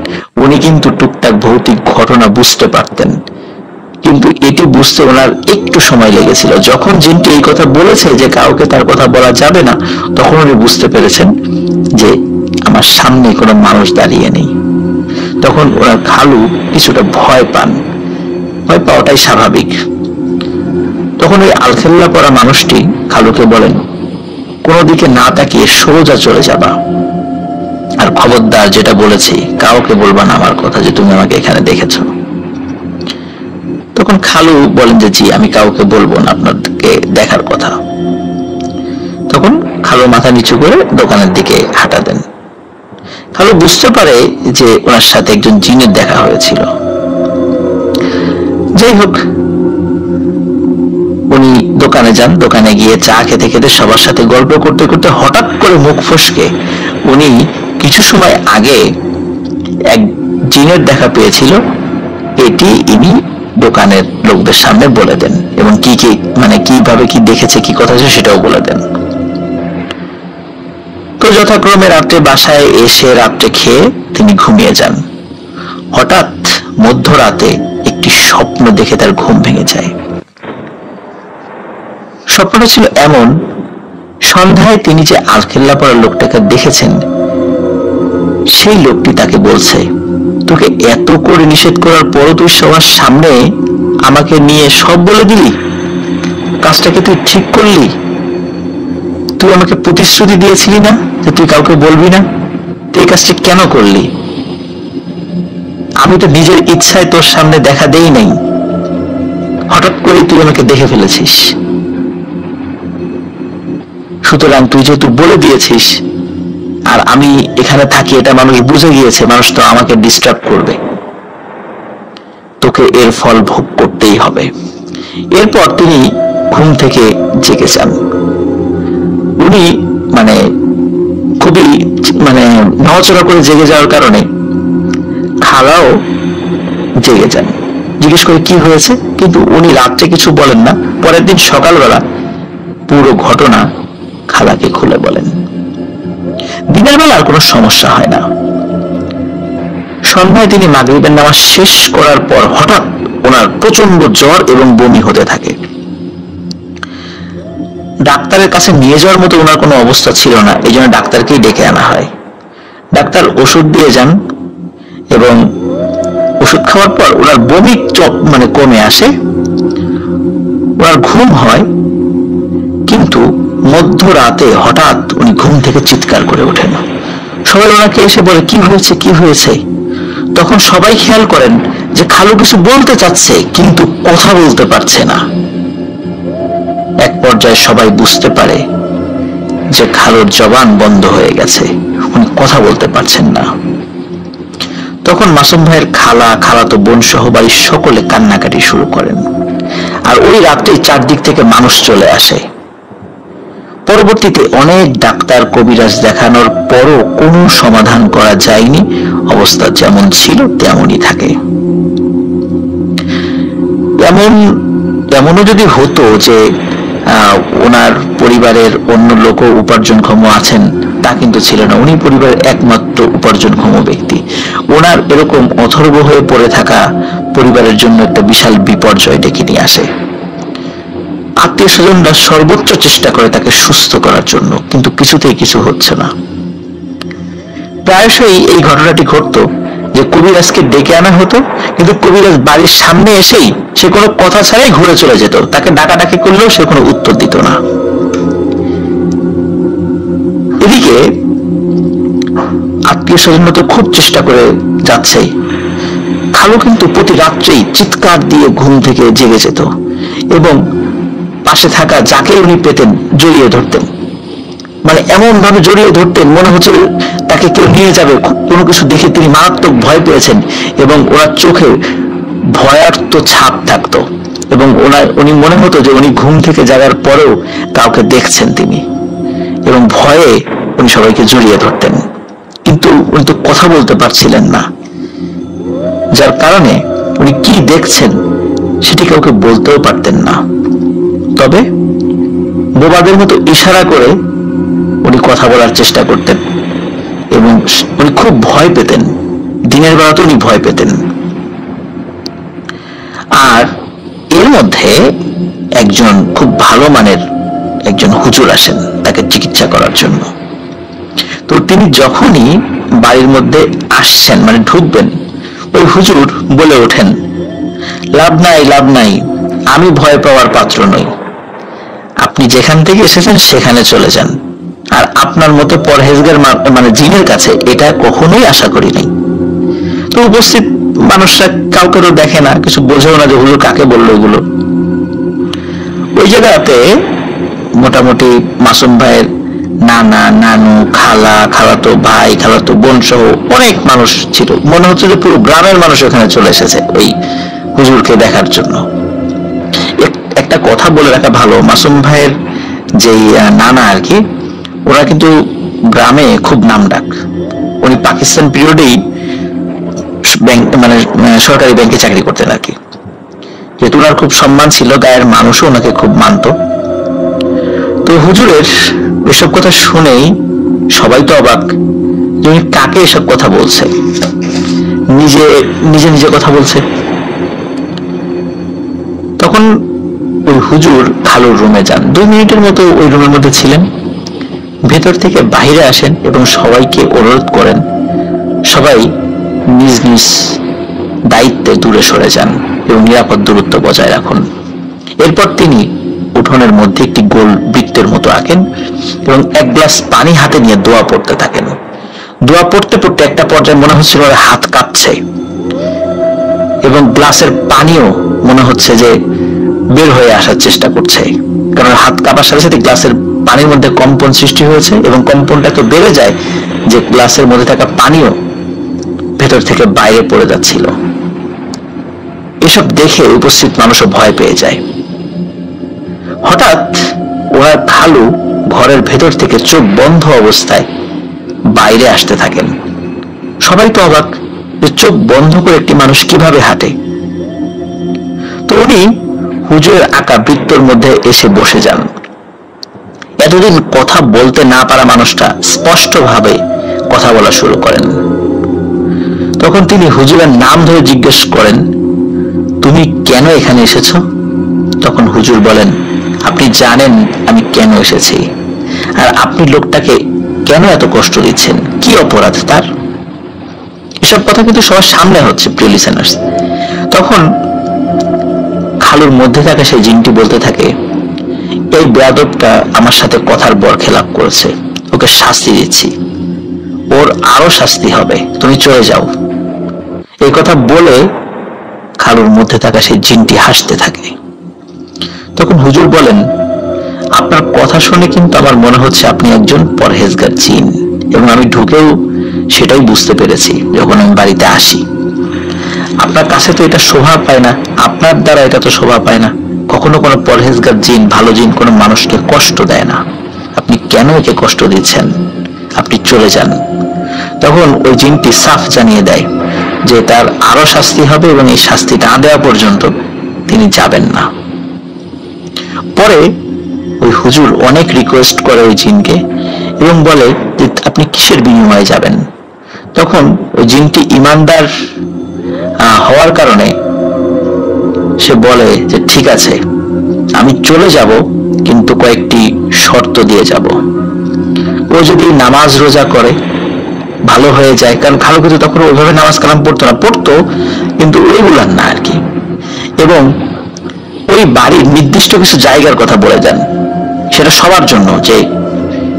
উনি কিন্তু টুকটাক ভৌতিক ঘটনা বুঝতে পারতেন, কিন্তু এটি বুঝতে ওনার একটু সময় লেগেছিল। যখন জিনটি এই কথা বলেছে যে কাউকে তার কথা বলা যাবে না, তখন উনি বুঝতে পেরেছেন যে আমার সামনে কোনো মানুষ দাঁড়িয়ে নেই। তখন ওনার খালু কিছুটা ভয় পান, ভয় পাওয়াটাই স্বাভাবিক। তখন ওই আলখেল্লা পরা মানুষটি খালুকে বলেন, কোনো দিকে না তাকিয়ে সোজা চলে যাবা, আর খবরদার যেটা বলেছি কাউকে বলবা না আমার কথা যে তুমি আমাকে এখানে দেখেছো। তখন খালু বলেন যে জি আমি কাউকে বলবো না আপনাদেরকে দেখার কথা। তখন খালু মাথা নিচু করে দোকানের দিকে হাঁটা দেন। খালু বুঝতে পারে যে ওনার সাথে একজন জিনের দেখা হয়েছিল। যাই হোক, উনি দোকানে যান। দোকানে গিয়ে চা খেতে খেতে সবার সাথে গল্প করতে করতে হঠাৎ করে মুখ ফসকে উনি কিছু সময় আগে এক জিনের দেখা পেয়েছিল এটি ইনি দোকানের লোকদের সামনে বলে দেন, এবং কি কি মানে কিভাবে কি দেখেছে কি কথা আছে সেটাও বলে দেন। তো যথাক্রমে রাত্রে বাসায় এসে রাত্রে খেয়ে তিনি ঘুমিয়ে যান। হঠাৎ মধ্যরাতে একটি স্বপ্ন দেখে তার ঘুম ভেঙে যায়। স্বপ্নটা ছিল এমন, সন্ধ্যায় তিনি যে আলখেল্লা পরা লোকটাকে দেখেছেন সেই লোকটি তাকে বলছে, তোকে এত করে নিষেধ করার পরও তুই সবার সামনে আমাকে নিয়ে সব বলে দিলি, কাজটাকে তুই ঠিক করলি? তুই আমাকে প্রতিশ্রুতি দিয়েছিলি না যে তুই কাউকে বলবি না, তুই এই কাজটা কেন করলি? আমি তো নিজের ইচ্ছায় তোর সামনে দেখা দেই নাই, হঠাৎ করে তুই আমাকে দেখে ফেলেছিস। সুতরাং তুই যেহেতু বলে দিয়েছিস আর আমি এখানে থাকি এটা মানুষ বুঝে গিয়েছে, মানুষ তো আমাকে ডিস্টার্ব করবে, তোকে এর ফল ভোগ করতেই হবে। এরপর তিনি ঘুম থেকে জেগে যান। উনি খুবই নড়াচড়া করে জেগে যাওয়ার কারণে খালাও জেগে যান। জিজ্ঞেস করে কি হয়েছে, কিন্তু উনি রাত্রে কিছু বলেন না। পরের দিন সকালবেলা পুরো ঘটনা খালাকে খুলে বলেন। দিনের বেলা আর কোনো সমস্যা হয় না। সন্ধ্যায় তিনি মাগরিবের নামাজ শেষ করার পর হঠাৎ ওনার প্রচন্ড জ্বর এবং বমি হতে থাকে। ডাক্তারের কাছে নিয়ে যাওয়ার মতো ওনার কোনো অবস্থা ছিল না, এই জন্য ডাক্তারকেই ডেকে আনা হয়। ডাক্তার ওষুধ দিয়ে যান এবং ওষুধ খাওয়ার পর ওনার বমি কমে আসে, ওনার ঘুম হয়। কিন্তু মধ্যরাতে হঠাৎ উনি ঘুম থেকে চিৎকার করে ওঠেন। সবাই ওনাকে এসে বলে কি হয়েছে কি হয়েছে। তখন সবাই খেয়াল করেন যে খালু কিছু বলতে চাচ্ছে কিন্তু কথা বলতে পারছে না। এক পর্যায়ে সবাই বুঝতে পারে যে খালুর জবান বন্ধ হয়ে গেছে, উনি কথা বলতে পারছেন না। তখন মাসুম ভাইয়ের খালাতো বোন সহ বাড়ির সকলে কান্নাকাটি শুরু করেন। আর ওই রাত্রে চারদিক থেকে মানুষ চলে আসে। পরবর্তীতে অনেক ডাক্তার কবিরাজ দেখানোর পরও কোনো সমাধান করা যায়নি, অবস্থা যেমন ছিল তেমনই থাকে। এমনও যদি হতো যে ওনার পরিবারের অন্য লোকও উপার্জনক্ষম আছেন, তা কিন্তু ছিল না। উনি পরিবারের একমাত্র উপার্জনক্ষম ব্যক্তি। ওনার এরকম অথর্ব হয়ে পড়ে থাকা পরিবারের জন্য একটা বিশাল বিপর্যয় ডেকে নিয়ে আসে। আত্মীয় স্বজনরা সর্বোচ্চ চেষ্টা করে তাকে সুস্থ করার জন্য, কিন্তু কিছুতেই কিছু হচ্ছে না। প্রায়শই এই ঘটনাটি ঘটতো যে কবিরাজকে ডেকে আনা হতো, কিন্তু কবিরাজ বাড়ির সামনে এসেই সে কোনো কথা ছাড়াই ঘুরে চলে যেত, তাকে ডাকাডাকি করলেও সে কোনো উত্তর দিত না। এদিকে আত্মীয় স্বজনরা তো খুব চেষ্টা করে যাচ্ছে, খালু কিন্তু প্রতি রাত্রেই চিৎকার দিয়ে ঘুম থেকে জেগে যেত এবং পাশে থাকা যাকে উনি পেতেন জড়িয়ে ধরতেন, মানে এমন ভাবে জড়িয়ে ধরতেন মনে হচ্ছে তাকে কেউ নিয়ে যাবে। কোনো কিছু দেখে তিনি মারাত্মক ভয় পেয়েছেন এবং ওনার চোখে ভয়ার্ত ছাপ থাকতো এবং উনি মনে হতো যে উনি ঘুম থেকে জাগার পরেও কাউকে দেখছেন তিনি, এবং ভয়ে উনি সবাইকে জড়িয়ে ধরতেন, কিন্তু উনি তো কথা বলতে পারছিলেন না, যার কারণে উনি কি দেখছেন সেটি কাউকে বলতেও পারতেন না। তবে বোবাদের মতো ইশারা করে উনি কথা বলার চেষ্টা করতেন এবং উনি খুব ভয় পেতেন, দিনের বেলাতে উনি ভয় পেতেন। আর এর মধ্যে একজন খুব ভালো মানের একজন হুজুর আসেন তাকে চিকিৎসা করার জন্য। তো তিনি যখনই বাড়ির মধ্যে আসছেন, মানে ঢুকবেন, ওই হুজুর বলে ওঠেন, লাভ নাই, লাভ নাই, আমি ভয় পাওয়ার পাত্র নই, আপনি যেখান থেকে এসেছেন সেখানে চলে যান, আর আপনার মতো পরহেজগার মানে জিনের কাছে এটা কখনোই আশা করি নাই। তো উপস্থিত মানুষরা কাউকে তো দেখে না, কিছু বোঝেও না যে হুজুর কাকে বললো এগুলো। ওই জায়গাতে মোটামুটি মাসুম ভাইয়ের নানা, নানু, খালা, খালাতো ভাই, খালাতো বোন সহ অনেক মানুষ ছিল। মনে হচ্ছে যে পুরো গ্রামের মানুষ ওখানে চলে এসেছে ওই হুজুরকে দেখার জন্য। একটা কথা বলে রাখা ভালো, মাসুম ভাইয়ের যেই নানা আর কি, ওরা কিন্তু গ্রামে খুব নামডাক। উনি পাকিস্তান পিরিয়ডেই মানে সরকারি ব্যাংকে চাকরি করতেন আর কি, যেহেতু ওনার খুব সম্মান ছিল, গায়ের মানুষও ওনাকে খুব মানত। তো হুজুরের এসব কথা শুনেই সবাই তো অবাক, যে উনি কাকে এসব কথা বলছে, নিজে নিজে নিজে কথা বলছে। তখন ওই হুজুর খালুর রুমে যান, 2 মিনিটের মতো ওই রুমের মধ্যে ছিলেন, ভেতর থেকে বাইরে আসেন এবং সবাইকে অনুরোধ করেন সবাই নিজ নিজ দায়িত্বে দূরে সরে যান এবং নিরাপদ দূরত্ব বজায় রাখুন। এরপর তিনি উঠোনের মধ্যে একটি গোল বৃত্তের মতো আঁকেন এবং 1 গ্লাস পানি হাতে নিয়ে দোয়া পড়তে থাকেন। দোয়া পড়তে পড়তে একটা পর্যায়ে মনে হচ্ছিল হাত কাঁপছে এবং গ্লাসের পানিও মনে হচ্ছে যে বের হয়ে আসার চেষ্টা করছে, কারণ হাত কাঁপার সাথে সাথে গ্লাসের পানির মধ্যে কম্পন সৃষ্টি হয়েছে এবং কম্পনটা তো বেড়ে যায় যে গ্লাসের মধ্যে থাকা পানিও ভেতর থেকে বাইরে পড়ে যাচ্ছিল। এসব দেখে উপস্থিত মানুষও ভয় পেয়ে যায়। হঠাৎ ওনার খালু ঘরের ভেতর থেকে চোখ বন্ধ অবস্থায় বাইরে আসতে থাকেন। সবাই তো অবাক যে চোখ বন্ধ করে একটি মানুষ কিভাবে হাঁটে। তো উনি হুজুরের আঁকা বৃত্তর মধ্যে এসে বসে যান। এতদিন কথা বলতে না পারা মানুষটা স্পষ্টভাবে কথা বলা শুরু করেন। তখন তিনি হুজুরের নাম ধরে জিজ্ঞেস করেন, তুমি কেন এখানে এসেছ? তখন হুজুর বলেন, আপনি জানেন আমি কেন এসেছি, আর আপনি লোকটাকে কেন এত কষ্ট দিচ্ছেন, কি অপরাধ তার? এসব কথা কিন্তু সবার সামনে হচ্ছে, প্রিয় লিসেনার্স। তখন খালুর মধ্যে থাকা সেই জিনটি বলতে থাকে, এই বেয়াদবটা আমার সাথে কথার বরখেলাপ করেছে, ওকে শাস্তি দিচ্ছি, ওর আরো শাস্তি হবে, তুমি চলে যাও। এই কথা বলে খালুর মধ্যে থাকা সেই জিনটি হাসতে থাকে। তখন হুজুর বলেন, আপনার কথা শুনে কিন্তু আমার মনে হচ্ছে আপনি একজন পরহেজগার জিন, এবং আমি ঢুকেও সেটাই বুঝতে পেরেছি যখন আমি বাড়িতে আসি। আপনার কাছে তো এটা শোভা পায় না, আপনার দ্বারা এটা তো শোভা পায় না। কখনো কোনো পরহেজগার জিন, ভালো জিন কোনো মানুষকে কষ্ট দেয় না। আপনি কেন একে কষ্ট দিচ্ছেন? আপনি চলে যান। তখন ওই জিনটি সাফ জানিয়ে দেয় যে তার আরো শাস্তি হবে এবং এই শাস্তি না দেওয়া পর্যন্ত তিনি যাবেন না। পরে ওই হুজুর অনেক রিকোয়েস্ট করে ওই জিনকে এবং বলে যে আপনি কিসের বিনিময়ে যাবেন? তখন ওই জিনটি ইমানদার হওয়ার কারণে সে বলে যে ঠিক আছে, আমি চলে যাব, কিন্তু কয়েকটি শর্ত দিয়ে যাব। ও যদি নামাজ রোজা করে ভালো হয়ে যায়। কারণ খালু কিন্তু তখন ওইভাবে নামাজ কালাম পড়তো না, পড়তো কিন্তু রেগুলার না আর কি। এবং ওই বাড়ির নির্দিষ্ট কিছু জায়গার কথা বলে দেন, সেটা সবার জন্য, যে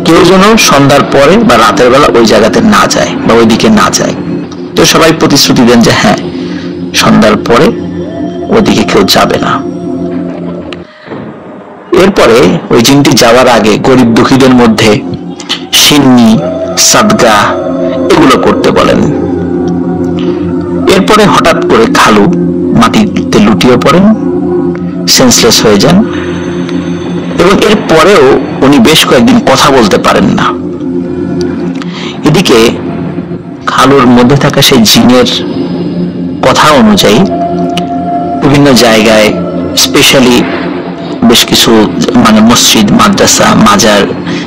কেউ যেন সন্ধ্যার পরে বা রাতের বেলা ওই জায়গাতে না যায় বা ওইদিকে না যায়। তো সবাই প্রতিশ্রুতি দেন যে হ্যাঁ, সন্ধ্যার পরে ওদিকে কেউ যাবে না। এরপরে ওই জিনটি যাওয়ার আগে গরিব দুঃখীদের মধ্যে সিন্নি, সাদগা এগুলো করতে বলেন। এরপরে হঠাৎ করে খালু মাটিতে লুটিয়ে পড়েন, সেন্সলেস হয়ে যান, এবং এর পরেও উনি বেশ কয়েকদিন কথা বলতে পারেন না। এদিকে খালুর মধ্যে থাকা সেই জিনের কথা অনুযায়ী বিভিন্ন জায়গায়, স্পেশালি বেশ কিছু মানে মসজিদ, মাদ্রাসা, মাজার,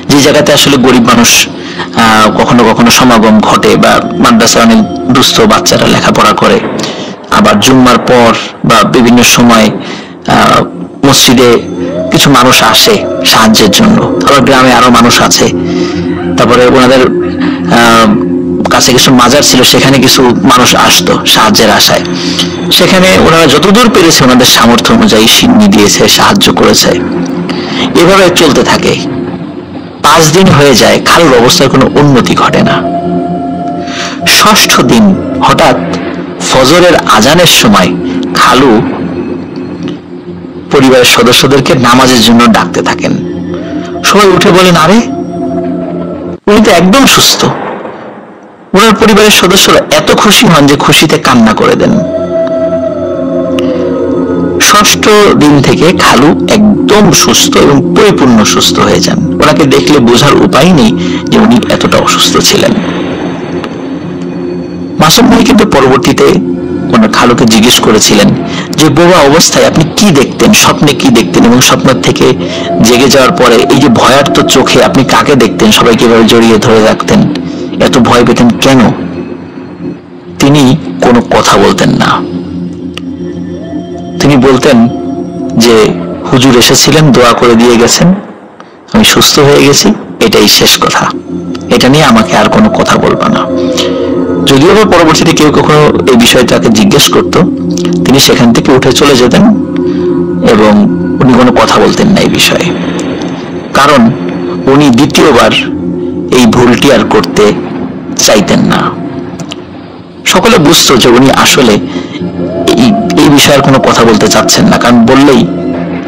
যে জায়গাতে আসলে গরিব মানুষ কখনো কখনো সমাগম ঘটে, বা মাদ্রাসা অনেক দুস্থ বাচ্চারা লেখাপড়া করে, আবার জুম্মার পর বা বিভিন্ন সময় মসজিদে কিছু মানুষ আসে সাহায্যের জন্য, আবার গ্রামে আরো মানুষ আছে। তারপরে ওনাদের কাছে কিছু মাজার ছিল, সেখানে কিছু মানুষ আসতো সাহায্যের আশায়। সেখানে ওনারা যতদূর পেরেছে ওনাদের সামর্থ্য অনুযায়ী সিন্নি দিয়েছে, সাহায্য করেছে। এভাবে চলতে থাকে। 5 দিন হয়ে যায়, খালুর অবস্থার কোনো উন্নতি ঘটে না। 6ষ্ঠ দিন হঠাৎ ফজরের আজানের সময় খালু পরিবারের সদস্যদেরকে নামাজের জন্য ডাকতে থাকেন। সবাই উঠে বলেন, আরে উনি তো একদম সুস্থ। ওনার পরিবারের সদস্যরা এত খুশি হন যে খুশিতে কান্না করে দেন। 6ষ্ঠ দিন থেকে খালু একদম সুস্থ এবং পরিপূর্ণ সুস্থ হয়ে যান। ওনাকে দেখলে বোঝার উপায় নেই যে উনি এতটা অসুস্থ ছিলেন। মাসুম ভাই কিন্তু পরবর্তীতে ওনার খালুকে জিজ্ঞেস করেছিলেন যে বোবা অবস্থায় আপনি কি দেখতেন, স্বপ্নে কি দেখতেন, এবং স্বপ্ন থেকে জেগে যাওয়ার পরে এই যে ভয়ার্ত চোখে আপনি কাকে দেখতেন, সবাইকে এভাবে জড়িয়ে ধরে রাখতেন, এত ভয় পেতেন কেন? তিনি কোনো কথা বলতেন না। তিনি বলতেন যে হুজুর এসেছিলেন, দোয়া করে দিয়ে গেছেন, আমি সুস্থ হয়ে গেছি, এটাই শেষ কথা, এটা নিয়ে আমাকে আর কোনো কথা বলবো না। যদিও বা পরবর্তীতে কেউ কখনো এই বিষয়টাকে জিজ্ঞেস করত, তিনি সেখান থেকে উঠে চলে যেতেন এবং উনি কোনো কথা বলতেন না এই বিষয়ে। কারণ উনি দ্বিতীয়বার এই ভুলটি আর করতে চাইতেন না। সকলে বুঝতো যে উনি আসলে এই বিষয়ে কোনো কথা বলতে চাচ্ছেন না, কারণ বললেই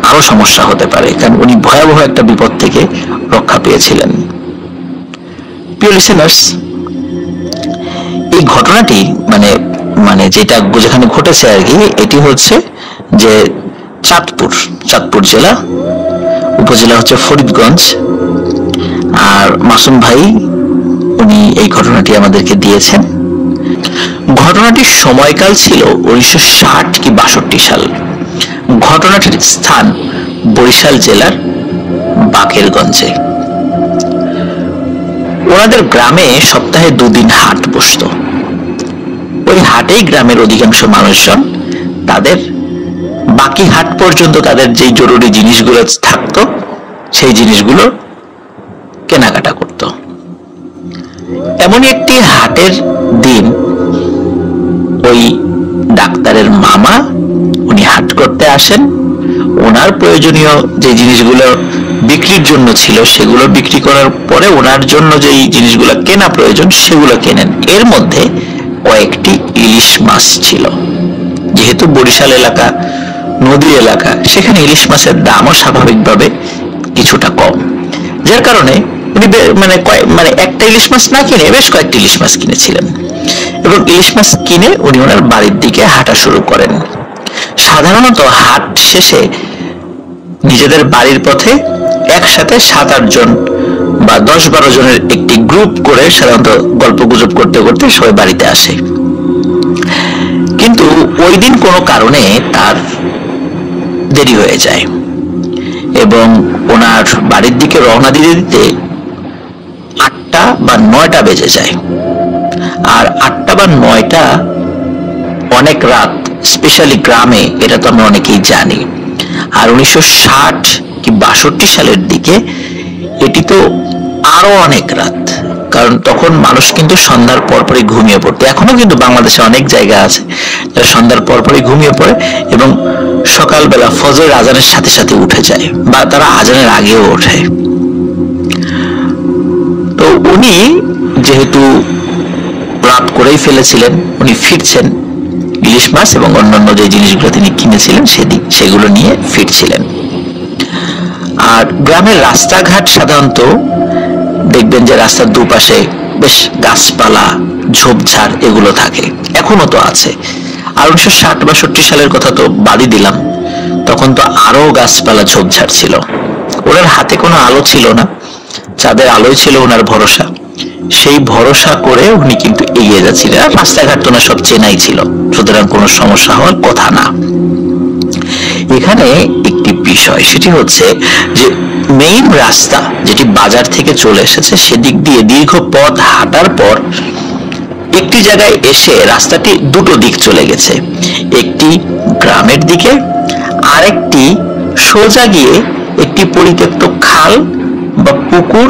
আরো সমস্যা হতে পারে, কারণ উনি ভয়াবহ একটা বিপদ থেকে রক্ষা পেয়েছিলেন। প্রিয় লিসেনার্স, এই ঘটনাটি মানে যেটা যেখানে ঘটেছে আর কি, এটি হচ্ছে যে চাঁদপুর জেলা, উপজেলা হচ্ছে ফরিদগঞ্জ। আর মাসুম ভাই উনি এই ঘটনাটি আমাদেরকে দিয়েছেন। ঘটনাটির সময়কাল ছিল 1960 কি 62 সাল। ঘটনাটির স্থান বরিশাল জেলার বাকেরগঞ্জে। ওনাদের গ্রামে সপ্তাহে 2 দিন হাট বসতো। ওই হাটেই গ্রামের অধিকাংশ মানুষজন তাদের বাকি হাট পর্যন্ত তাদের যে জরুরি জিনিসগুলো থাকতো সেই জিনিসগুলো কেনাকাটা করত। এমনই একটি হাটের দিন ওই ডাক্তারের মামা উনি হাট করতে আসেন। ওনার প্রয়োজনীয় যে জিনিসগুলো বিক্রির জন্য ছিল সেগুলো বিক্রি করার পরে ওনার জন্য যে জিনিসগুলো কেনা প্রয়োজন সেগুলো কেনেন। এর মধ্যে কয়েকটি ইলিশ মাছ ছিল। যেহেতু বরিশাল এলাকা নদী এলাকা, সেখানে ইলিশ মাছের দামও স্বাভাবিকভাবে কিছুটা কম, যার কারণে উনি একটা ইলিশ মাছ না কিনে বেশ কয়েকটি ইলিশ মাছ কিনেছিলেন। এবং ইলিশ মাছ কিনে উনি ওনার বাড়ির দিকে হাঁটা শুরু করেন। সাধারণত হাট শেষে নিজেদের বাড়ির পথে একসাথে 7-8 জন বা 10-12 জনের একটি গ্রুপ করে সাধারণত গল্প গুজব করতে করতে সবাই বাড়িতে আসে। কিন্তু ওই দিন কোনো কারণে তার দেরি হয়ে যায় এবং ওনার বাড়ির দিকে রওনা দিতে দিতে 8টা বা 9টা বেজে যায়। আর 8টা বা 9টা অনেক রাত, স্পেশালি গ্রামে, এটা তো আমরা অনেকেই জানি। আর 1960 কি 62 সালের দিকে এটি তো আরো অনেক রাত, কারণ তখন মানুষ কিন্তু সন্ধ্যার পরপরই ঘুমিয়ে পড়তো। এখনো কিন্তু বাংলাদেশে অনেক জায়গা আছে যারা সন্ধ্যার পরপরই ঘুমিয়ে পড়ে এবং সকালবেলা ফজর আজানের সাথে সাথে উঠে যায়, বা তারা আজানের আগেও ওঠে। তো উনি যেহেতু রাত করেই ফেলেছিলেন, উনি ফিরছেন ইলিশ মাছ এবং অন্যান্য যে জিনিসগুলো তিনি কিনেছিলেন সেগুলো নিয়ে ফিরছিলেন। আর গ্রামের রাস্তাঘাট সাধারণত দেখবেন যে রাস্তার দুপাশে বেশ গাছপালা ঝোপঝাড় এগুলো থাকে, এখনো তো আছে। আর 1960-62 সালের কথা তো বাদই দিলাম, তখন তো আরো গাছপালা ঝোপঝাড় ছিল। ওনার হাতে কোনো আলো ছিল না, চাঁদের আলোই ছিল ওনার ভরসা। সেই ভরসা করে উনি কিন্তু এগিয়ে যাচ্ছিলেন। আর রাস্তাঘাট তো না সব চেনাই ছিল, সুতরাং কোনো সমস্যা হওয়ার কথা না। এখানে একটি বিষয়, সেটি হচ্ছে যে মেইন রাস্তা যেটি বাজার থেকে চলে এসেছে, সেদিক দিয়ে দীর্ঘ পথ হাঁটার পর একটি জায়গায় এসে রাস্তাটি দুটো দিক চলে গেছে, একটি গ্রামের দিকে, আর একটি সোজা গিয়ে একটি পরিত্যক্ত খাল বা পুকুর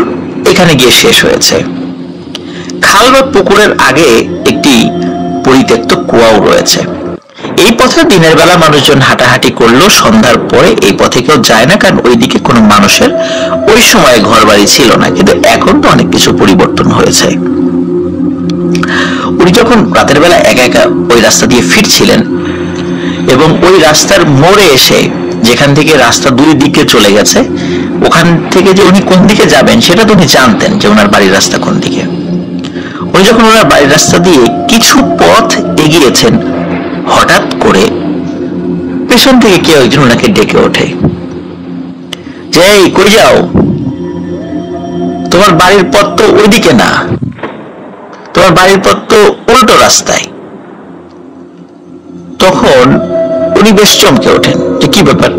এখানে গিয়ে শেষ হয়েছে। খাল বা পুকুরের আগে একটি পরিত্যক্ত কুয়াও রয়েছে। এই পথে দিনের বেলা মানুষজন হাঁটাহাঁটি করলেও সন্ধ্যার পরে এই পথে কেউ যায় না, কারণ ওইদিকে কোনো মানুষের ওই সময় ঘর বাড়ি ছিল না। কিন্তু এখন তো অনেক কিছু পরিবর্তন হয়েছে। উনি যখন রাতের বেলা একা একা ওই রাস্তা দিয়ে ফিরছিলেন এবং ওই রাস্তার মোড়ে এসে, যেখান থেকে রাস্তা দুই দিকে চলে গেছে, ওখান থেকে যে উনি কোন দিকে যাবেন সেটা তো উনি জানতেন যে ওনার বাড়ির রাস্তা কোন দিকে। উনি যখন ওনার বাড়ির রাস্তা দিয়ে কিছু পথ এগিয়েছেন, হঠাৎ করে পেছন থেকে কেউ একজন ওনাকে ডেকে ওঠে যে, এই কই যাও, তোমার বাড়ির পথ তো ওইদিকে না, তোমার বাড়ির পথ তো উল্টো রাস্তায়। তখন উনি বেশ চমকে ওঠেন যে কি ব্যাপার,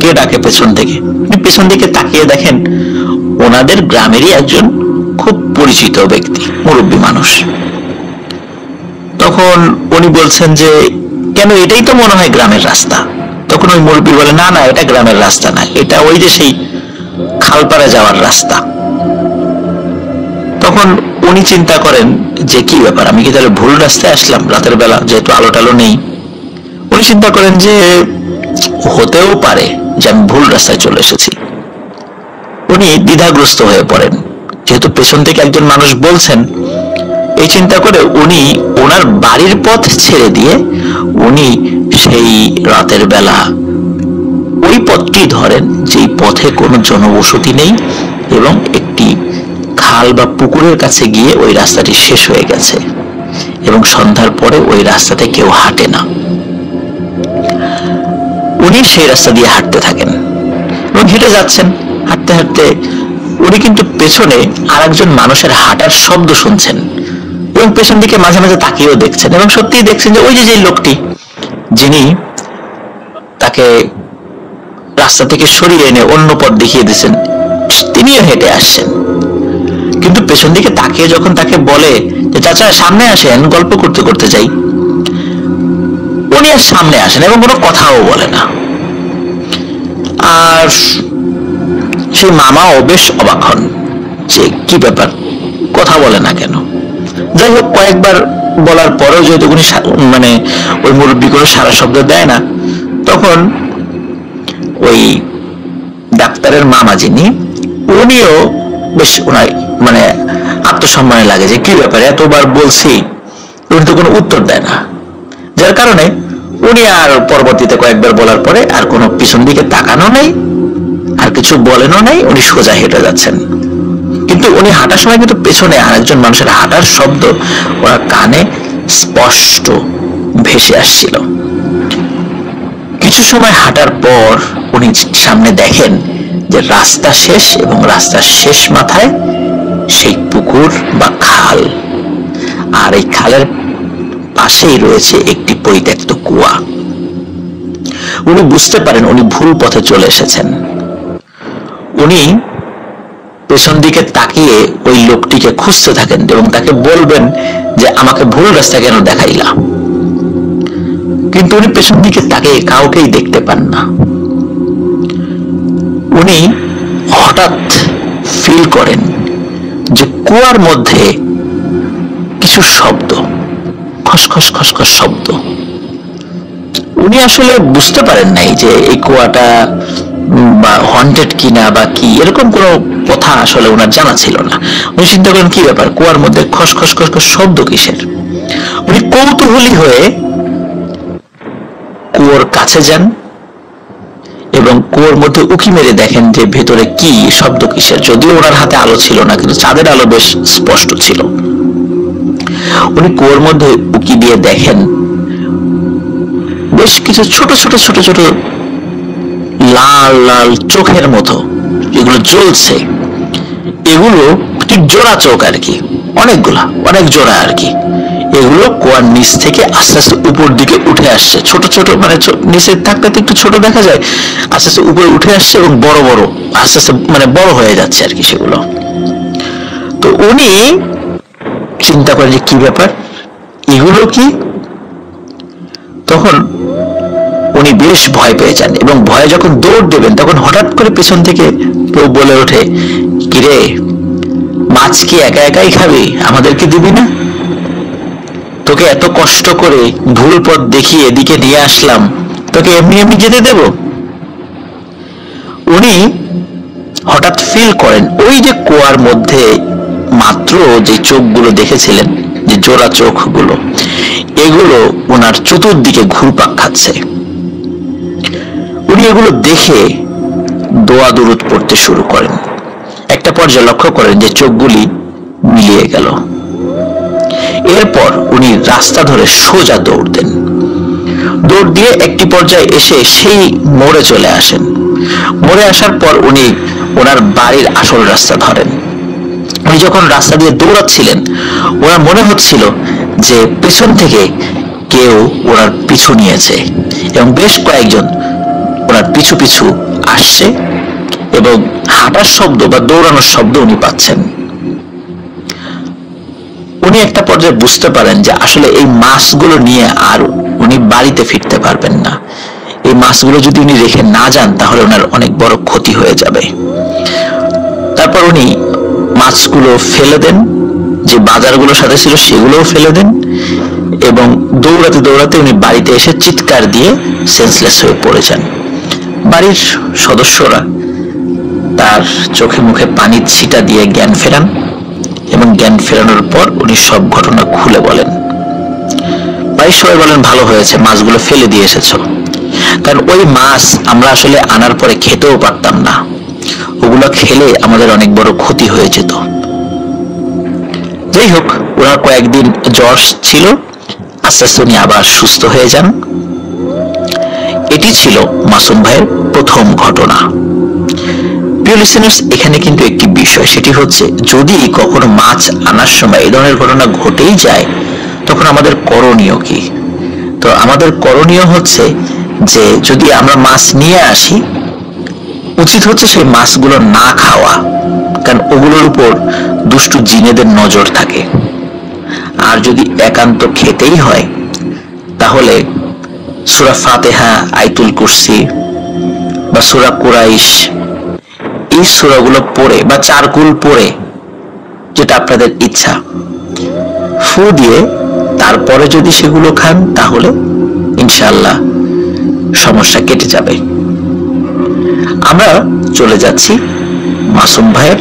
কে ডাকে পেছন থেকে। উনি পেছন দিকে তাকিয়ে দেখেন ওনাদের গ্রামেরই একজন খুব পরিচিত ব্যক্তি, মুরব্বী মানুষ। তখন উনি বলছেন যে, কেন, এটাই তো মনে হয় গ্রামের রাস্তা। তখন ওই মুরব্বী বলে, না না, এটা গ্রামের রাস্তা না, এটা ওই যে সেই খালপাড়ে যাওয়ার রাস্তা। তখন উনি চিন্তা করেন যে কি ব্যাপার, আমি কি তাহলে ভুল রাস্তায় আসলাম রাতের বেলা, যেহেতু আলো টালো নেই। উনি চিন্তা করেন যে হতেও পারে যে আমি ভুল রাস্তায় চলে এসেছি। উনি দ্বিধাগ্রস্ত হয়ে পড়েন, যেহেতু পেছন থেকে একজন মানুষ বলছেন। এই চিন্তা করে উনি ওনার বাড়ির পথ ছেড়ে দিয়ে উনি সেই রাতের বেলা ওই পথটি ধরেন যেই পথে কোনো জনবসতি নেই এবং একটি খাল বা পুকুরের কাছে গিয়ে ওই রাস্তাটি শেষ হয়ে গেছে এবং সন্ধ্যার পরে ওই রাস্তাতে কেউ হাঁটে না। উনি সেই রাস্তা দিয়ে হাঁটতে থাকেন এবং হেঁটে যাচ্ছেন। হাঁটতে হাঁটতে উনি কিন্তু পেছনে আরেকজন মানুষের হাঁটার শব্দ শুনছেন এবং পেছন দিকে মাঝে মাঝে তাকিয়েও দেখছেন এবং সত্যিই দেখছেন যে ওই যে লোকটি যিনি তাকে রাস্তা থেকে সরিয়ে এনে অন্য পথ দেখিয়ে দিচ্ছেন, তিনিও হেঁটে আসছেন। কিন্তু পেছন দিকে তাকিয়ে যখন তাকে বলে যে চাচা সামনে আসেন, গল্প করতে করতে যাই, উনি আর সামনে আসেন এবং কোনো কথাও বলে না। আর সেই মামাও বেশ অবাক হন যে কি ব্যাপার, কথা বলে না কেন। যাই হোক, কয়েকবার বলার পরেও যেহেতু উনি মানে ওই মুরব্বী কোনো সারা শব্দ দেয় না, তখন ওই ডাক্তারের মামা যিনি, উনিও বেশ ওনার মানে আত্মসম্মানে লাগে যে কি ব্যাপার, এতবার বলছি উনি তো কোনো উত্তর দেয় না। যার কারণে উনি আর পরবর্তীতে কয়েকবার বলার পরে আর কোনো পিছন দিকে তাকানো নেই, আর কিছু বলেনও নাই, উনি সোজা হেঁটে যাচ্ছেন। কিন্তু উনি হাঁটার সময় কিন্তু পেছনে আরেকজন মানুষের হাঁটার শব্দ ওনার কানে স্পষ্ট ভেসে আসছিল। কিছু সময় হাঁটার পর উনি সামনে দেখেন যে রাস্তা শেষ এবং রাস্তার শেষ মাথায় সেই পুকুর বা খাল, আর এই খালের পাশেই রয়েছে একটি পরিত্যক্ত কুয়া। উনি বুঝতে পারেন উনি ভুল পথে চলে এসেছেন। উনি পেছন দিকে তাকিয়ে ওই লোকটিকে খুঁজতে থাকেন এবং তাকে বলবেন যে আমাকে ভুল রাস্তা কেন দেখাইলা। কিন্তু উনি পেছন দিকে তাকিয়ে কাউকেই দেখতে পান না। উনি হঠাৎ ফিল করেন যে কুয়ার মধ্যে কিছু শব্দ, খসখস খসখস শব্দ। উনি আসলে বুঝতে পারেন নাই যে এই কুয়াটা বা হন্টেড কিনা বা কি, এরকম কোনো কথা আসলে ওনার জানা ছিল না। উনি চিন্তা করেন কি ব্যাপার, কুয়ার মধ্যে খসখস খসখস শব্দ কিসের। উনি কৌতূহলী হয়ে কুয়োর কাছে যান এবং কুয়োর মধ্যে উঁকি মেরে দেখেন যে ভেতরে কি শব্দ কিসের। যদিও ওনার হাতে আলো ছিল না, কিন্তু চাঁদের আলো বেশ স্পষ্ট ছিল। উনি কুয়োর মধ্যে উঁকি দিয়ে দেখেন বেশ কিছু ছোট ছোট ছোট ছোট লাল লাল চোখের মতো যেগুলো জ্বলছে। এগুলো ঠিক জোড়া চোখ আর কি, অনেকগুলা, অনেক জোড়া আর কি। এগুলো কুয়ার নিচ থেকে আস্তে আস্তে উপর দিকে উঠে আসছে। ছোট ছোট, মানে নিচে থাকতে একটু ছোট দেখা যায়, আস্তে আস্তে উপরে উঠে আসছে এবং বড় বড় আস্তে আস্তে মানে বড় হয়ে যাচ্ছে আর কি সেগুলো। তো উনি চিন্তা করেন যে কি ব্যাপার, এগুলো কি। তখন উনি বেশ ভয় পেয়ে যান এবং ভয়ে যখন দৌড় দেবেন তখন হঠাৎ করে পেছন থেকে কেউ বলে ওঠে, কিরে মাছ কি একা একাই খাবি, আমাদেরকে দিবি না? তোকে এত কষ্ট করে ভুল পথ দেখিয়ে এদিকে নিয়ে আসলাম, তোকে এমনি এমনি যেতে দেব? উনি হঠাৎ ফিল করেন ওই যে কুয়ার মধ্যে মাত্র যে চোখগুলো দেখেছিলেন, যে জোড়া চোখগুলো, এগুলো ওনার চতুর্দিকে ঘুরপাক খাচ্ছে। উনি এগুলো দেখে দোয়া দুরুদ পড়তে শুরু করেন। একটা পর্যায়ে লক্ষ্য করেন যে চোখগুলি মিলিয়ে গেল। এরপর উনি রাস্তা ধরে সোজা দৌড় দেন। দৌড় দিয়ে একটি পর্যায়ে এসে সেই মোড়ে চলে আসেন। মোড়ে আসার পর উনি ওনার বাড়ির আসল রাস্তা ধরেন। উনি যখন রাস্তা দিয়ে দৌড়াচ্ছিলেন, ওনার মনে হচ্ছিল যে পেছন থেকে কেউ ওনার পিছু নিয়েছে এবং বেশ কয়েকজন ওনার পিছু পিছু আসছে এবং হাঁটার শব্দ বা দৌড়ানোর শব্দ উনি পাচ্ছেন। উনি একটা পর্যায়ে বুঝতে পারেন যে আসলে এই মাছগুলো নিয়ে আর উনি বাড়িতে ফিরতে পারবেন না। এই মাছগুলো যদি উনি রেখে না যান তাহলে ওনার অনেক বড় ক্ষতি হয়ে যাবে। তারপর উনি মাছগুলো ফেলে দেন, যে বাজারগুলোর সাথে ছিল সেগুলোও ফেলে দেন এবং দৌড়াতে দৌড়াতে উনি বাড়িতে এসে চিৎকার দিয়ে সেন্সলেস হয়ে পড়ে যান। বাড়ির সদস্যরা তার চোখে মুখে পানির ছিটা দিয়ে জ্ঞান ফেরান এবং জ্ঞান ফেরানোর পর উনি সব ঘটনা খুলে বলেন। বাড়ির সবাই বলেন, ভালো হয়েছে মাছগুলো ফেলে দিয়ে এসেছো, কারণ ওই মাছ আমরা আসলে আনার পরে খেতেও পারতাম না, ওগুলো খেলে আমাদের অনেক বড় ক্ষতি হয়ে যেত। যাই হোক, ওনার কয়েকদিন জ্বর ছিল, আস্তে আস্তে উনি আবার সুস্থ হয়ে যান। এটি ছিল মাসুম ভাইয়ের প্রথম ঘটনা। প্রিয় লিসেনার্স, এখানে কিন্তু একটি বিষয়, সেটি হচ্ছে যদি কখনো মাছ আনার সময় এই ধরনের ঘটনা ঘটেই যায় তখন আমাদের করণীয় কি? তো আমাদের করণীয় হচ্ছে যে যদি আমরা মাছ নিয়ে আসি, উচিত হচ্ছে সেই মাছগুলো না খাওয়া, কারণ ওগুলোর উপর দুষ্টু জিনেদের নজর থাকে। আর যদি একান্ত খেতেই হয় তাহলে সূরা ফাতিহা, আয়াতুল কুরসি বা সূরা কুরাইশ, এই সূরাগুলো পড়ে বা চারকুল পড়ে, যেটা আপনাদের ইচ্ছা, ফু দিয়ে তারপরে যদি সেগুলো খান তাহলে ইনশাআল্লাহ সমস্যা কেটে যাবে। আমরা চলে যাচ্ছি মাসুম ভাইয়ের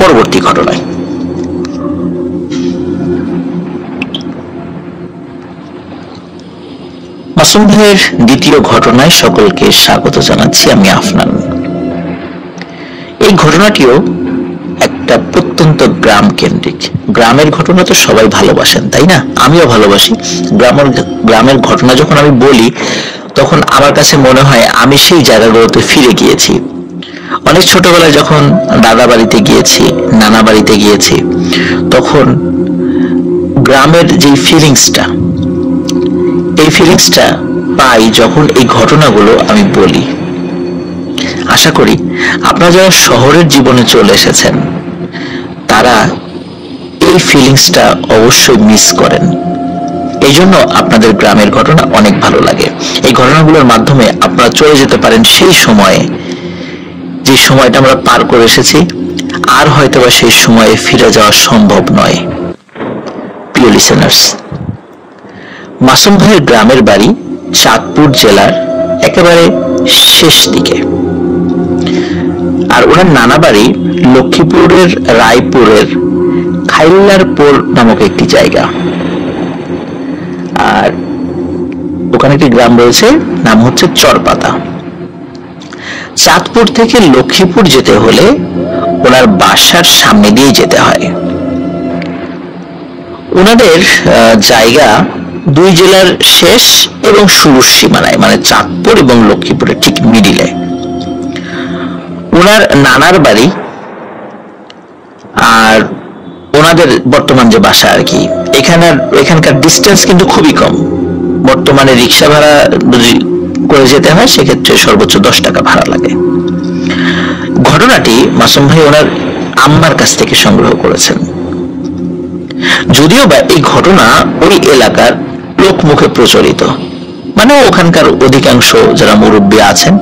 পরবর্তী ঘটনায়। মাসুম ভাইয়ের দ্বিতীয় ঘটনায় সকলকে স্বাগত জানাচ্ছি, আমি আফনান। এই ঘটনাটিও একটা প্রত্যন্ত গ্রাম কেন্দ্রিক। গ্রামের ঘটনা তো সবাই ভালোবাসেন, তাই না? আমিও ভালোবাসি। গ্রামের ঘটনা যখন আমি বলি তখন আমার কাছে মনে হয় আমি সেই জায়গাগুলোতে ফিরে গিয়েছি। অনেক ছোটবেলায় যখন দাদা বাড়িতে গিয়েছি, নানা বাড়িতে গিয়েছি, তখন গ্রামের যে ফিলিংসটা, এই ফিলিংসটা পাই যখন এই ঘটনাগুলো আমি বলি। আশা করি আপনারা যারা শহরের জীবনে চলে এসেছেন তারা এই ফিলিংসটা অবশ্যই মিস করেন। এই জন্য আপনাদের গ্রামের ঘটনা অনেক ভালো লাগে। এই ঘটনাগুলোর মাধ্যমে আপনারা চলে যেতে পারেন সেই সময়ে, যে সময়টা আমরা পার করে এসেছি। আর হয়তোবা সেই সময়ে ফিরে যাওয়া সম্ভব নয়। প্রিয় লিসেনার্স, মাসুম ভাইয়ের গ্রামের বাড়ি চাঁদপুর জেলার একেবারে শেষ দিকে, আর ওনার নানা বাড়ি লক্ষ্মীপুরের রায়পুরের খাইল্লারপুর নামক একটি জায়গা। আর ওখানে একটি গ্রাম রয়েছে, নাম হচ্ছে চরপাতা। চাঁদপুর থেকে লক্ষ্মীপুর যেতে হলে ওনার বাসার সামনে দিয়ে যেতে হয়। ওনাদের জায়গা দুই জেলার শেষ এবং শুরুর সীমানায়, মানে চাঁদপুর এবং লক্ষ্মীপুরের ঠিক মিডিলে। ওনার নানার বাড়ি আর ওনাদের বর্তমান যে বাসা আর কি, এখানকার ডিস্টেন্স কিন্তু খুবই কম। বর্তমানে রিক্সা ভাড়া যদি করে যেতে হয় সেক্ষেত্রে সর্বোচ্চ 10 টাকা ভাড়া লাগে। ঘটনাটি মাসুম ভাই ওনার আম্মার কাছ থেকে সংগ্রহ করেছেন। যদিও বা এই ঘটনা ওই এলাকার লোক মুখে প্রচলিত, মানে ওখানকার অধিকাংশ যারা মুরব্বী আছেন,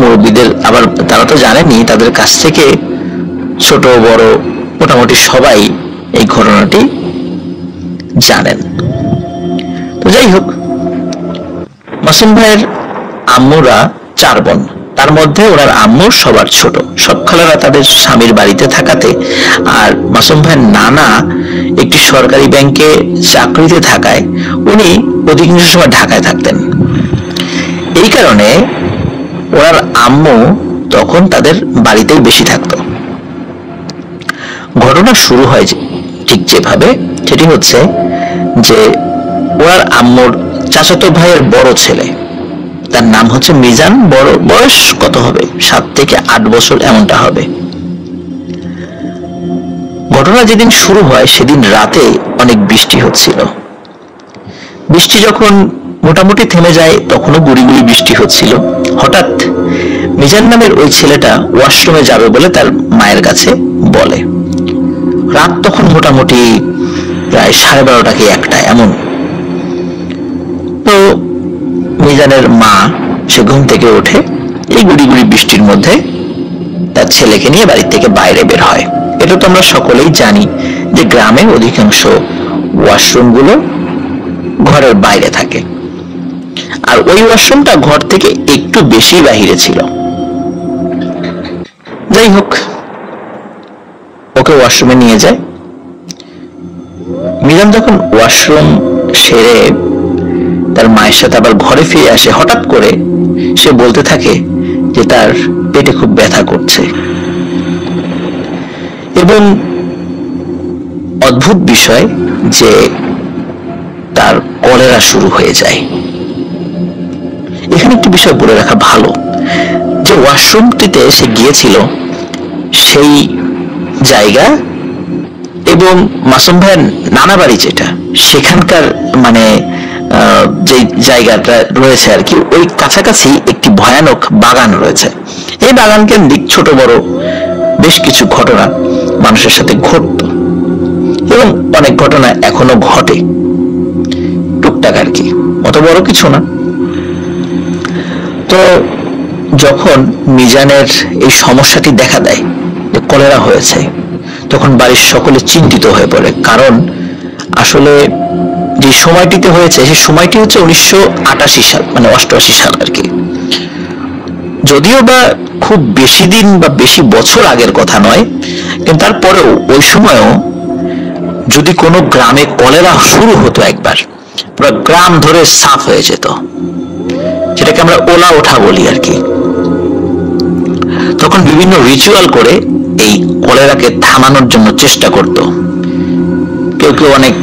মুরব্বীদের আবার তারা তো জানেনি, তাদের কাছ থেকে ছোট বড় মোটামুটি সবাই এই ঘটনাটি জানেন। তো যাই হোক, মাসুম ভাইয়ের আম্মুরা 4 বোন, তার মধ্যে ওনার আম্মু সবার ছোট। সব খালারা তাদের স্বামীর বাড়িতে থাকাতে আর মাসুম ভাইয়ের নানা একটি সরকারি ব্যাংকে চাকরিতে থাকায় উনি অধিকাংশ সময় ঢাকায় থাকতেন। এই কারণে ওনার আম্মু তখন তাদের বাড়িতেই বেশি থাকতো। ঘটনা শুরু হয় ঠিক যেভাবে, সেটি হচ্ছে যে ওনার আম্মুর চাচাতো ভাইয়ের বড় ছেলে, তার নাম হচ্ছে মিজান, বড় বয়স কত হবে 7 থেকে 8 বছর এমনটা হবে। ঘটনা যেদিন শুরু হয় সেদিন রাতে অনেক বৃষ্টি হচ্ছিল। বৃষ্টি যখন মোটামুটি থেমে যায় তখনও গুড়ি গুড়ি বৃষ্টি হচ্ছিল। হঠাৎ মিজান নামের ওই ছেলেটা ওয়াশরুমে যাবে বলে তার মায়ের কাছে বলে। রাত তখন মোটামুটি প্রায় 12:30 কি 1টা এমন। তো মিজানের মা সে ঘুম থেকে উঠে এই গুড়ি গুড়ি বৃষ্টির মধ্যে তার ছেলেকে নিয়ে বাড়ি থেকে বাইরে বের হয়। এটা তো আমরা সকলেই জানি যে গ্রামে অধিকাংশ ওয়াশরুমগুলো ঘরের বাইরে থাকে, আর ওই ওয়াশরুমটা ঘর থেকে একটু বেশি বাহিরে ছিল। যাই হোক, ওকে ওয়াশরুমে নিয়ে যায়। মিজান যখন ওয়াশরুম সেরে তার মায়ের সাথে আবার ঘরে ফিরে আসে, হঠাৎ করে সে বলতে থাকে যে তার পেটে খুব ব্যথা করছে, এবং অদ্ভুত বিষয় যে তার কলেরা শুরু হয়ে যায়। এখানে একটি বিষয় বলে রাখা ভালো যে ওয়াশরুমটিতে সে গিয়েছিল সেই জায়গা এবং মাসুম ভাইয়ের নানা বাড়ি যেটা, সেখানকার মানে যে জায়গাটা রয়েছে আর কি, ওই কাছাকাছি একটি ভয়ানক বাগান রয়েছে। এই বাগান কেন্দ্রিক ছোট বড় বেশ কিছু ঘটনা মানুষের সাথে ঘটত, এবং অনেক ঘটনা এখনো ঘটে টুকটাক আর কি, অত বড় কিছু না। তো যখন মিজানের এই সমস্যাটি দেখা দেয় যে কলেরা হয়েছে, তখন বাড়ির সকলে চিন্তিত হয়ে পড়ে। কারণ আসলে যে সময়টিতে হয়েছে সেই সময়টি হচ্ছে 1988 সাল, মানে 88 সাল আর কি। যদিও বা খুব বেশি দিন বা বেশি বছর আগের কথা নয়, কিন্তু তারপরেও ওই সময়ও যদি কোনো গ্রামে কলেরা শুরু হতো একবার, পুরো গ্রাম ধরে সাফ হয়ে যেত, যেটাকে আমরা ওলা ওঠা বলি আর কি। তখন বিভিন্ন রিচুয়াল করে এই কলেরাকে থামানোর জন্য চেষ্টা করত। কেউ কেউ অনেক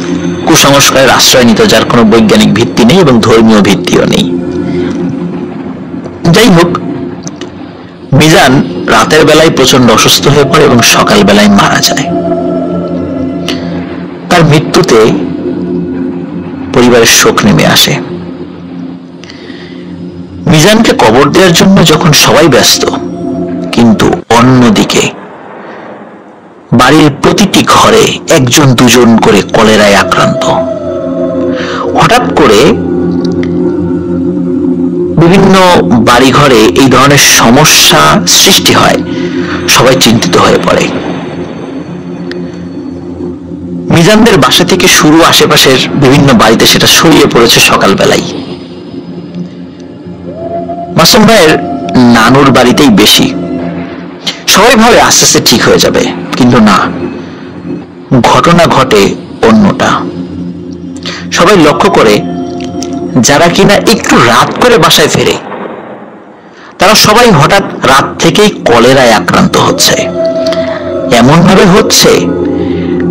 কুসংস্কারের আশ্রয় নিত, যার কোনো বৈজ্ঞানিক ভিত্তি নেই এবং ধর্মীয় ভিত্তিও নেই। যাই হোক, মিজান রাতের বেলায় প্রচন্ড অসুস্থ হয়ে পড়ে এবং সকাল বেলায় মারা যায়। তার মৃত্যুতে পরিবারের শোক নেমে আসে। মিজানকে কবর দেওয়ার জন্য যখন সবাই ব্যস্ত, কিন্তু অন্যদিকে বাড়ির প্রতিটি ঘরে 1-2 করে কলেরায় আক্রান্ত। হঠাৎ করে বিভিন্ন বাড়িঘরে এই ধরনের সমস্যা সৃষ্টি হয় সবাই চিন্তিত হয়ে পড়ে। মিজানদের বাসা থেকে শুরু আশেপাশের বিভিন্ন বাড়িতে সেটা ছড়িয়ে পড়েছে সকালবেলায়। মাসুম ভাইয়ের নানুর বাড়িতেই বেশি। সবাই ভাবে আস্তে আস্তে ঠিক হয়ে যাবে, কিন্তু না, ঘটনা ঘটে অন্যটা। সবাই লক্ষ্য করে যারা কিনা একটু রাত করে বাসায় ফেরে তারা সবাই হঠাৎ রাত থেকেই কলেরায় আক্রান্ত হচ্ছে। এমন ভাবে হচ্ছে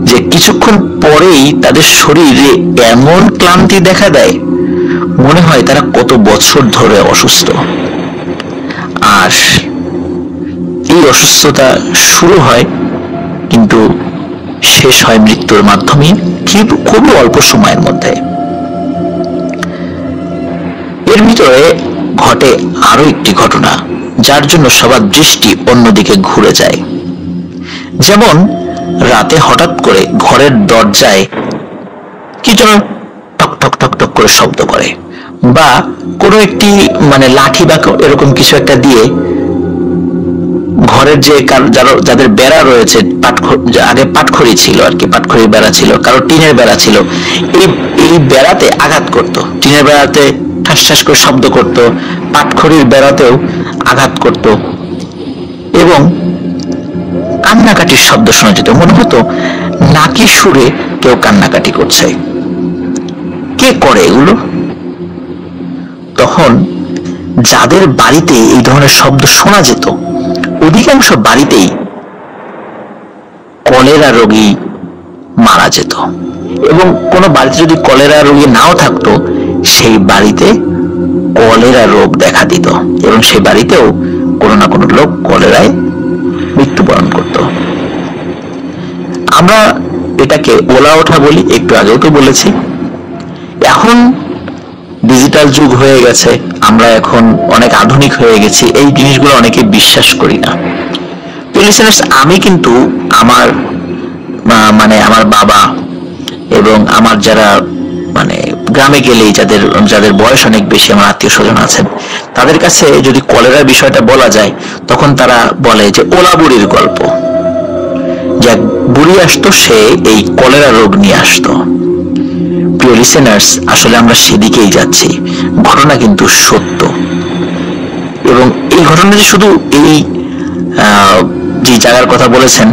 যে কিছুক্ষণ পরেই তাদের শরীরে এমন ক্লান্তি দেখা দেয়, মনে হয় তারা কত বছর ধরে অসুস্থ। আর এই অসুস্থতা শুরু হয় কিন্তু শেষ হয় মৃত্যুর মাধ্যমে খুবই অল্প সময়ের মধ্যে। এর ভিতরে ঘটে আরো একটি ঘটনা, যার জন্য সবার দৃষ্টি অন্যদিকে ঘুরে যায়। যেমন রাতে হঠাৎ করে ঘরের দরজায় কি যেন টক টক টক টক করে শব্দ করে, বা কোনো একটি লাঠি বা এরকম কিছু একটা দিয়ে ঘরের যে যাদের বেড়া রয়েছে, আগে পাটখড়ি ছিল আর কি, পাটখড়ির বেড়া ছিল, কারো টিনের বেড়া ছিল, এই বেড়াতে আঘাত করত। টিনের বেড়াতে ঠাস ঠাস করে শব্দ করত, পাটখড়ির বেড়াতেও আঘাত করত এবং কান্নাকাটির শব্দ শোনা যেত। মনে হতো নাকি সুরে কেউ কান্নাকাটি করছে। কে করে এগুলো? তখন যাদের বাড়িতে এই ধরনের শব্দ শোনা যেত, অধিকাংশ বাড়িতেই কলেরা রোগী মারা যেত, এবং কোনো বাড়িতে যদি কলেরা রোগী নাও থাকতো, সেই বাড়িতে কলেরা রোগ দেখা দিত এবং সেই বাড়িতেও কোনো না কোনো লোক কলেরায় মৃত্যুবরণ করত। আমরা এটাকে ওলা ওঠা বলি, একটু আগেও তো বলেছি। এখন ডিজিটাল যুগ হয়ে গেছে, আমরা এখন অনেক আধুনিক হয়ে গেছি, এই জিনিসগুলো অনেকে বিশ্বাস করি না। আমি কিন্তু আমার আমার বাবা এবং আমার যারা গ্রামে গেলেই যাদের বয়স অনেক বেশি, আমার আত্মীয় স্বজন আছেন, তাদের কাছে যদি কলেরার বিষয়টা বলা যায়, তখন তারা বলে যে ওলা বুড়ির গল্প, যে এক বুড়ি আসতো, সে এই কলেরা রোগ নিয়ে আসতো। প্রিয় লিসেনার্স, আসলে আমরা সেদিকেই যাচ্ছি। ঘটনা কিন্তু সত্য, এবং এই ঘটনা যে শুধু এই যে জায়গার কথা বলেছেন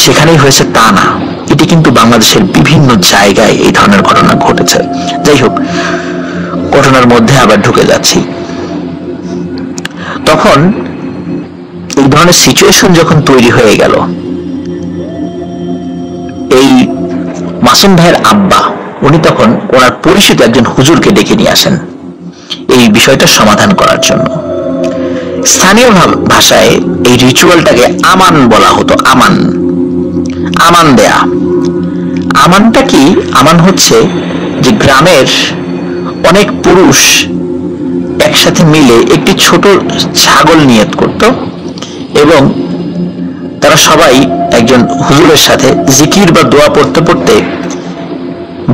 সেখানেই হয়েছে তা না, এটি কিন্তু বাংলাদেশের বিভিন্ন জায়গায় এই ধরনের ঘটনা ঘটেছে। যাই হোক, ঘটনার মধ্যে আবার ঢুকে যাচ্ছি। তখন এই ধরনের সিচুয়েশন যখন তৈরি হয়ে গেল, এই মাসুম ভাইয়ের আব্বা উনি তখন ওনার পরিচিত একজন হুজুরকে ডেকে নিয়ে আসেন এই বিষয়টা সমাধান করার জন্য। স্থানীয় ভাষায় এই রিচুয়ালটাকে আমান বলা হতো। আমান দেয়া। আমানটা কি? আমান হচ্ছে যে গ্রামের অনেক পুরুষ একসাথে মিলে একটি ছোট ছাগল নিয়ত করত এবং তারা সবাই একজন হুজুরের সাথে জিকির বা দোয়া পড়তে পড়তে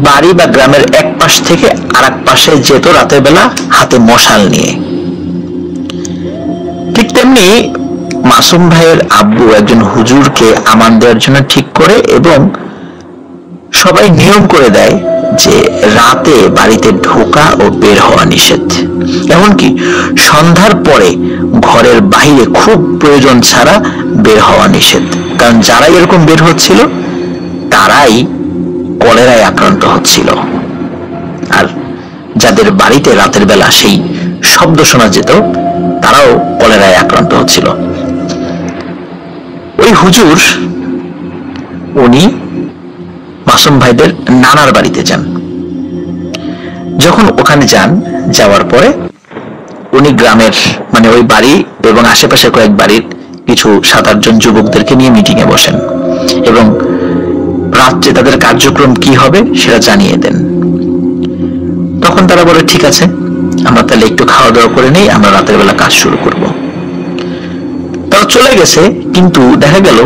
বাড়ি বা গ্রামের এক পাশ থেকে আর এক পাশে যেত রাতের বেলা হাতে মশাল নিয়ে। ঠিক তেমনি মাসুম ভাইয়ের আব্বু একজন হুজুরকে আমান দেওয়ার জন্য ঠিক করে এবং সবাই নিয়ম করে দেয় যে রাতে বাড়িতে ঢোকা ও বের হওয়া নিষেধ, এমনকি সন্ধ্যার পরে ঘরের বাইরে খুব প্রয়োজন ছাড়া বের হওয়া নিষেধ। কারণ যারা এরকম বের হচ্ছিল তারাই কলেরায় আক্রান্ত হচ্ছিল, আর যাদের বাড়িতে রাতের বেলা সেই শব্দ শোনা যেত তারাও কলেরায় আক্রান্ত হচ্ছিল। ওই হুজুর উনি মাসুম ভাইদের নানার বাড়িতে যান। যখন ওখানে যান, যাওয়ার পরে উনি গ্রামের ওই বাড়ি এবং আশেপাশে কয়েক বাড়ির কিছু 7-8 জন যুবকদেরকে নিয়ে মিটিং এ বসেন এবং রাত্রে তাদের কার্যক্রম কি হবে সেটা জানিয়ে দেন। তখন তারা বলে, ঠিক আছে, আমরা তাহলে একটু খাওয়া দাওয়া করে নেই, আমরা রাতের বেলা কাজ শুরু করব। তারা চলে গেছে, কিন্তু দেখা গেল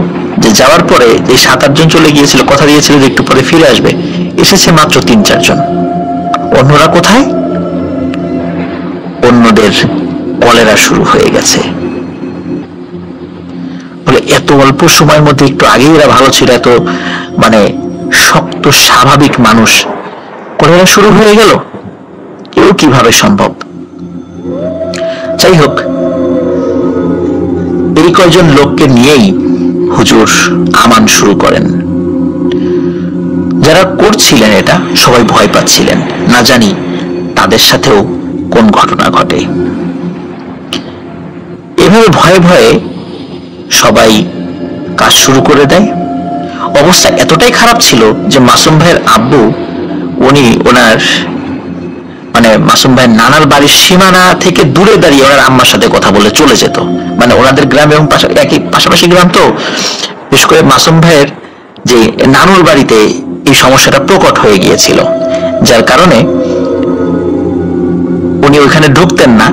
যে যাওয়ার পরে এই 7-8 জন চলে গিয়েছিল, কথা দিয়েছিল যে একটু পরে ফিরে আসবে, এসেছে মাত্র 3-4 জন। অন্যরা কোথায়? অন্যদের কলেরা শুরু হয়ে গেছে। বলে এত অল্প সময়ের মধ্যে, একটু আগেই এরা ভালো ছিল, এত মানে শক্ত স্বাভাবিক মানুষ, কলেরা শুরু হয়ে গেল, এও কিভাবে সম্ভব? যাই হোক, এই কয়জন লোককে নিয়েই হুজুর আমান শুরু করেন। যারা করছিলেন এটা সবাই ভয় পাচ্ছিলেন, না জানি তাদের সাথেও কোন ঘটনা ঘটে। এভাবে ভয়ে ভয়ে সবাই কাজ শুরু করে দেয়। অবস্থা এতটাই খারাপ ছিল যে মাসুম ভাইয়ের আব্বু, উনি ওনার মানে মাসুম ভাইয়ের নানার বাড়ির সীমানা থেকে দূরে দাঁড়িয়ে ওনার আম্মার সাথে কথা বলে চলে যেত। মানে ওনাদের গ্রাম এবং একই পাশাপাশি গ্রাম, তো বিশেষ করে মাসুম ভাইয়ের যে নানুর বাড়িতে এই সমস্যাটা প্রকট হয়ে গিয়েছিল, যার কারণে উনি ওইখানে ঢুকতেন না,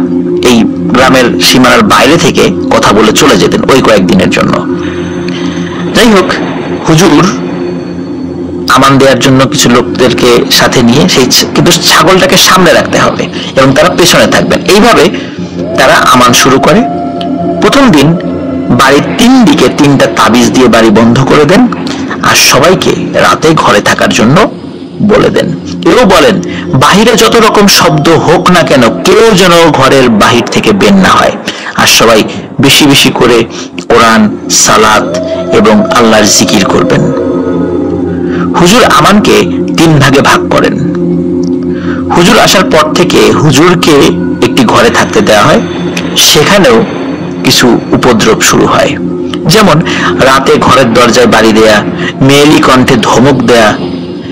এই গ্রামের সীমানার বাইরে থেকে কথা বলে চলে যেতেন ওই কয়েকদিনের জন্য। যাই হোক, হুজুর আমান দেওয়ার জন্য কিছু লোকদেরকে সাথে নিয়ে, সেই কিন্তু ছাগলটাকে সামনে রাখতে হবে এবং তারা পেছনে থাকবেন, এইভাবে তারা আমান শুরু করে। প্রথম দিন বাড়ির 3 দিকে 3টা তাবিজ দিয়ে বাড়ি বন্ধ করে দেন, আর সবাইকে রাতে ঘরে থাকার জন্য বলে দেন। এও বলেন বাহিরে যত রকম শব্দ হোক না কেন, কেউ যেন ঘরের বাহির থেকে বের না হয়, আর সবাই বেশি বেশি করে কোরআন, সালাত এবং আল্লাহর জিকির করবেন। হুজুর আমানকে 3 ভাগে ভাগ করেন। হুজুর আসার পর থেকে হুজুরকে একটি ঘরে থাকতে দেওয়া হয়, সেখানেও কিছু উপদ্রব শুরু হয়। যেমন রাতে ঘরের দরজায় বাড়ি দেয়া, মেয়েলি কণ্ঠে ধমক দেয়া,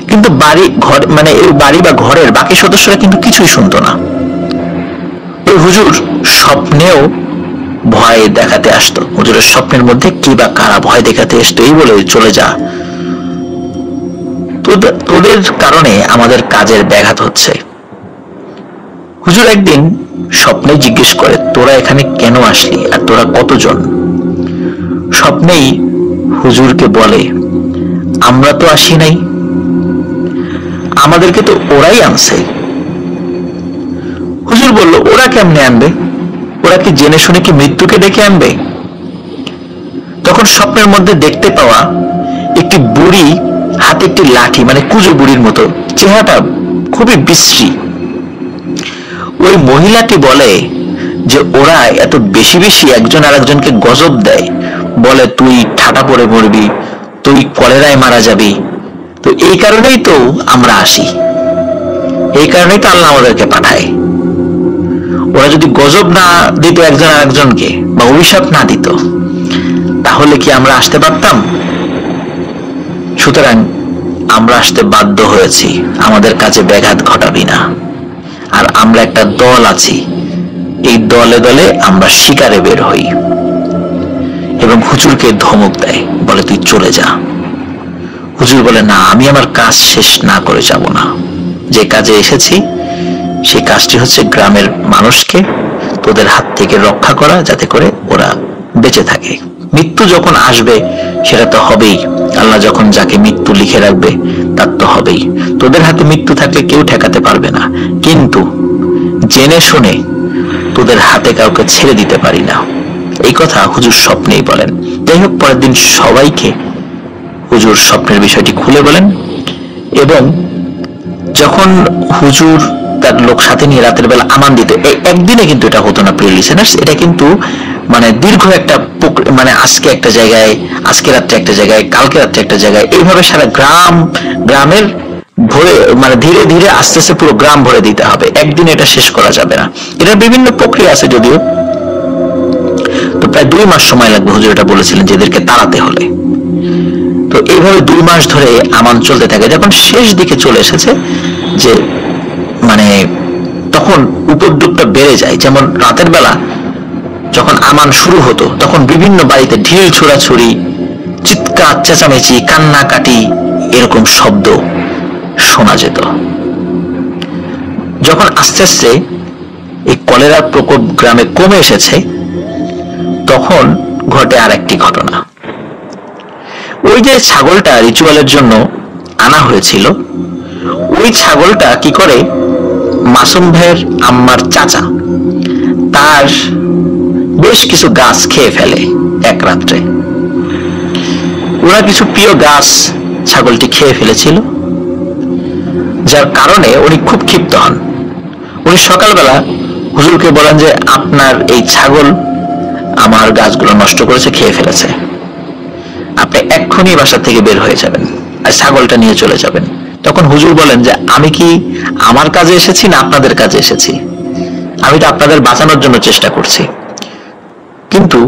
কিন্তু বাড়ি ঘর মানে এই বাড়ি বা ঘরের বাকি সদস্যরা কিন্তু কিছুই শুনতো না। এই হুজুর স্বপ্নেও ভয় দেখাতে আসতো, হুজুরের স্বপ্নের মধ্যে কি বা কারা ভয় দেখাতে আসতো, এই বলে চলে যা, তোদের কারণে আমাদের কাজের ব্যাঘাত হচ্ছে। হুজুর একদিন স্বপ্নে জিজ্ঞেস করে, তোরা এখানে কেন আসলি আর তোরা কতজন? স্বপ্নেই হুজুরকে বলে, আমরা তো আসি নাই, আমাদেরকে তো ওরাই আনছে। হুজুর বলল, ওরা কেমনে আনবে? ওরা কি জেনে শুনে কি মৃত্যুকে ডেকে আনবে? তখন স্বপ্নের মধ্যে দেখতে পাওয়া একটি বুড়ি, হাতে একটি লাঠি, মানে কুজো বুড়ির মতো, চেহারাটা খুবই বিশ্রী। ওই মহিলাটি বলে যে ওরা এত বেশি বেশি একজন আরেকজনকে গজব দেয়, বলে তুই ঠাটা পড়ে মরবি, তুই কলেরায় মারা যাবি, তো এই কারণেই তো আমরা আসি, এই কারণেই তো আল্লাহ আমাদেরকে পাঠায়। ওরা যদি গজব না দিত একজন আরেকজনকে বা অভিশাপ না দিত, তাহলে কি আমরা আসতে পারতাম? সুতরাং আমরা আসতে বাধ্য হয়েছি, আমাদের কাছে ব্যাঘাত ঘটাবি না। আর আমরা একটা দল আছি, এই দলে দলে আমরা শিকারে বের হই। এবং হুজুরকে ধমক দেয়, বলে তুই চলে যা। হুজুর বলে, না, আমি আমার কাজ শেষ না করে যাব না। যে কাজে এসেছি সেই কাজটি হচ্ছে গ্রামের মানুষকে তোদের হাত থেকে রক্ষা করা, যাতে করে ওরা বেঁচে থাকে। মৃত্যু যখন আসবে সেটা তো হবেই, আল্লাহ যখন যাকে মৃত্যু লিখে রাখবে তার তো হবেই। তোদের হাতে মৃত্যু থাকলে কেউ ঠেকাতে পারবে না, কিন্তু জেনে শুনে তোদের হাতে কাউকে ছেড়ে দিতে পারি না। এই কথা হুজুর স্বপ্নেই বলেন। যাই হোক, পরের দিন সবাইকে হুজুর স্বপ্নের বিষয়টি খুলে বলেন, এবং যখন হুজুর তার লোক সাথে নিয়ে রাতের বেলা আমান দিত, একদিনে কিন্তু এটা হতো না প্রিয় লিসেনার্স, এটা কিন্তু মানে দীর্ঘ একটা মানে আজকে একটা জায়গায়, আজকে রাত্রে একটা জায়গায়, কালকে রাত্রে একটা জায়গায়, এইভাবে সারা গ্রামের ভরে, মানে ধীরে ধীরে আস্তে আস্তে পুরো গ্রাম ভরে দিতে হবে, একদিন এটা শেষ করা যাবে না। এটার বিভিন্ন প্রক্রিয়া আছে যদিও। তো প্রায় 2 মাস সময় লাগবে, হুজুর এটা বলেছিলেন যে এদেরকে তাড়াতে হলে। তো এইভাবে 2 মাস ধরে আমান চলতে থাকে। যখন শেষ দিকে চলে এসেছে, যে মানে তখন উপদ্রবটা বেড়ে যায়। যেমন রাতের বেলা যখন আমান শুরু হতো, তখন বিভিন্ন বাড়িতে ঢিল ছোড়াছুড়ি, চিৎকার চেঁচামেচি, কান্নাকাটি, এরকম শব্দ শোনা যেত। যখন আস্তে আস্তে এই কলেরার প্রকোপ গ্রামে কমে এসেছে, তখন ঘটে আর একটি ঘটনা। ওই যে ছাগলটা রিচুয়ালের জন্য আনা হয়েছিল, ওই ছাগলটা কি করে, মাসুম ভাইয়ের আম্মার চাচা তার বেশ কিছু গাছ খেয়ে ফেলে এক রাত্রে। ওনার কিছু প্রিয় গাছ ছাগলটি খেয়ে ফেলেছিল, যার কারণে উনি খুব ক্ষিপ্ত হন। উনি সকালবেলা হুজুরকে বলেন যে আপনার এই ছাগল আমার গাছগুলো নষ্ট করেছে, খেয়ে ফেলেছে, আপনি এক্ষুনি বাসা থেকে বের হয়ে যাবেন আর ছাগলটা নিয়ে চলে যাবেন। তখন হুজুর বলেন যে আমি কি আমার কাজে এসেছি না আপনাদের কাজে এসেছি? আমি তো আপনাদের বাঁচানোর জন্য চেষ্টা করছি। কিন্তু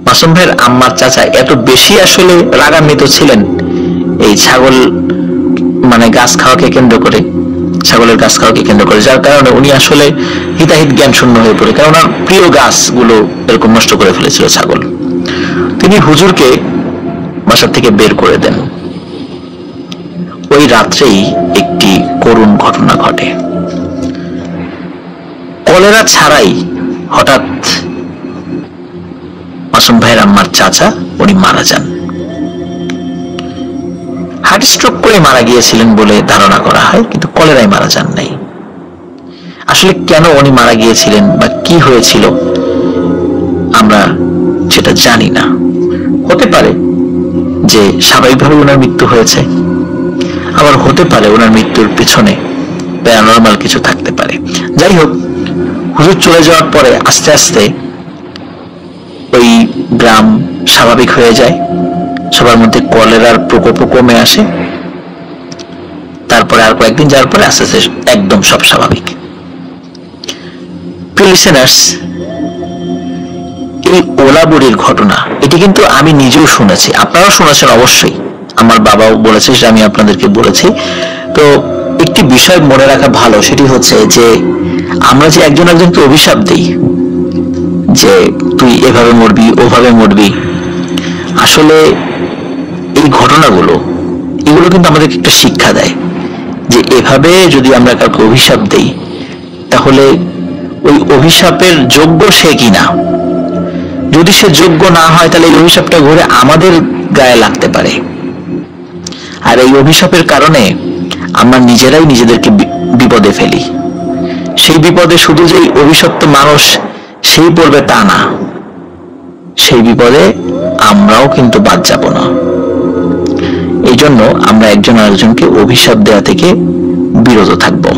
মাসুম ভাইয়ের আম্মার চাচা এত বেশি আসলে রাগান্বিত ছিলেন এই ছাগল মানে গাছ খাওয়াকে কেন্দ্র করে, ছাগলের গাছ খাওয়াকে কেন্দ্র করে, যার কারণে উনি আসলে হিতাহিত জ্ঞান শূন্য হয়ে পড়ে, কারণ ওনার প্রিয় গাছগুলো এরকম নষ্ট করে ফেলেছিল ছাগল। তিনি হুজুরকে বাসা থেকে বের করে দেন। ওই রাত্রেই একটি করুণ ঘটনা ঘটে। কলেরা ছাড়াই হঠাৎ মাসুম ভাইয়ের আম্মার চাচা উনি মারা যান। হার্ট স্ট্রোক করে মারা গিয়েছিলেন বলে ধারণা করা হয়, কিন্তু কলেরায় মারা যান নাই। আসলে কেন উনি মারা গিয়েছিলেন বা কি হয়েছিল আমরা সেটা জানি না। হতে পারে যে স্বাভাবিকভাবে ওনার মৃত্যু হয়েছে, আবার হতে পারে ওনার মৃত্যুর পিছনে প্যারানরমাল কিছু থাকতে পারে। যাই হোক, হুজুর চলে যাওয়ার পরে আস্তে আস্তে ওই গ্রাম স্বাভাবিক হয়ে যায়, সবার মধ্যে কলেরার প্রকোপও কমে আসে। তারপরে আর কয়েকদিন যাওয়ার পরে আস্তে আস্তে একদম সব স্বাভাবিক। লিসেনার্স, এই ওলা বুড়ির ঘটনা এটি কিন্তু আমি নিজেও শুনেছি, আপনারাও শুনেছেন অবশ্যই, আমার বাবাও বলেছে, সেটা আমি আপনাদেরকে বলেছি। তো একটি বিষয় মনে রাখা ভালো, সেটি হচ্ছে যে আমরা যে একজন একজনকে অভিশাপ দিই যে তুই এভাবে মরবি ওভাবে মরবি, আসলে এই ঘটনাগুলো এগুলো কিন্তু আমাদেরকে একটা শিক্ষা দেয় যে এভাবে যদি আমরা কাউকে অভিশাপ দেই তাহলে ওই অভিশাপের যোগ্য সে কিনা। যদি সে যোগ্য না হয় তাহলে এই অভিশাপটা ঘুরে আমাদের গায়ে লাগতে পারে, আর এই অভিশাপের কারণে আমরা নিজেরাই নিজেদেরকে বিপদে ফেলি। সেই বিপদে শুধু যে অভিশপ্ত মানুষ সেই পড়বে তা না, সেই বিপদে আমরাও কিন্তু বাদ যাব না। এই জন্য আমরা একজন আরেকজনকে অভিশাপ দেওয়া থেকে বিরত থাকবো।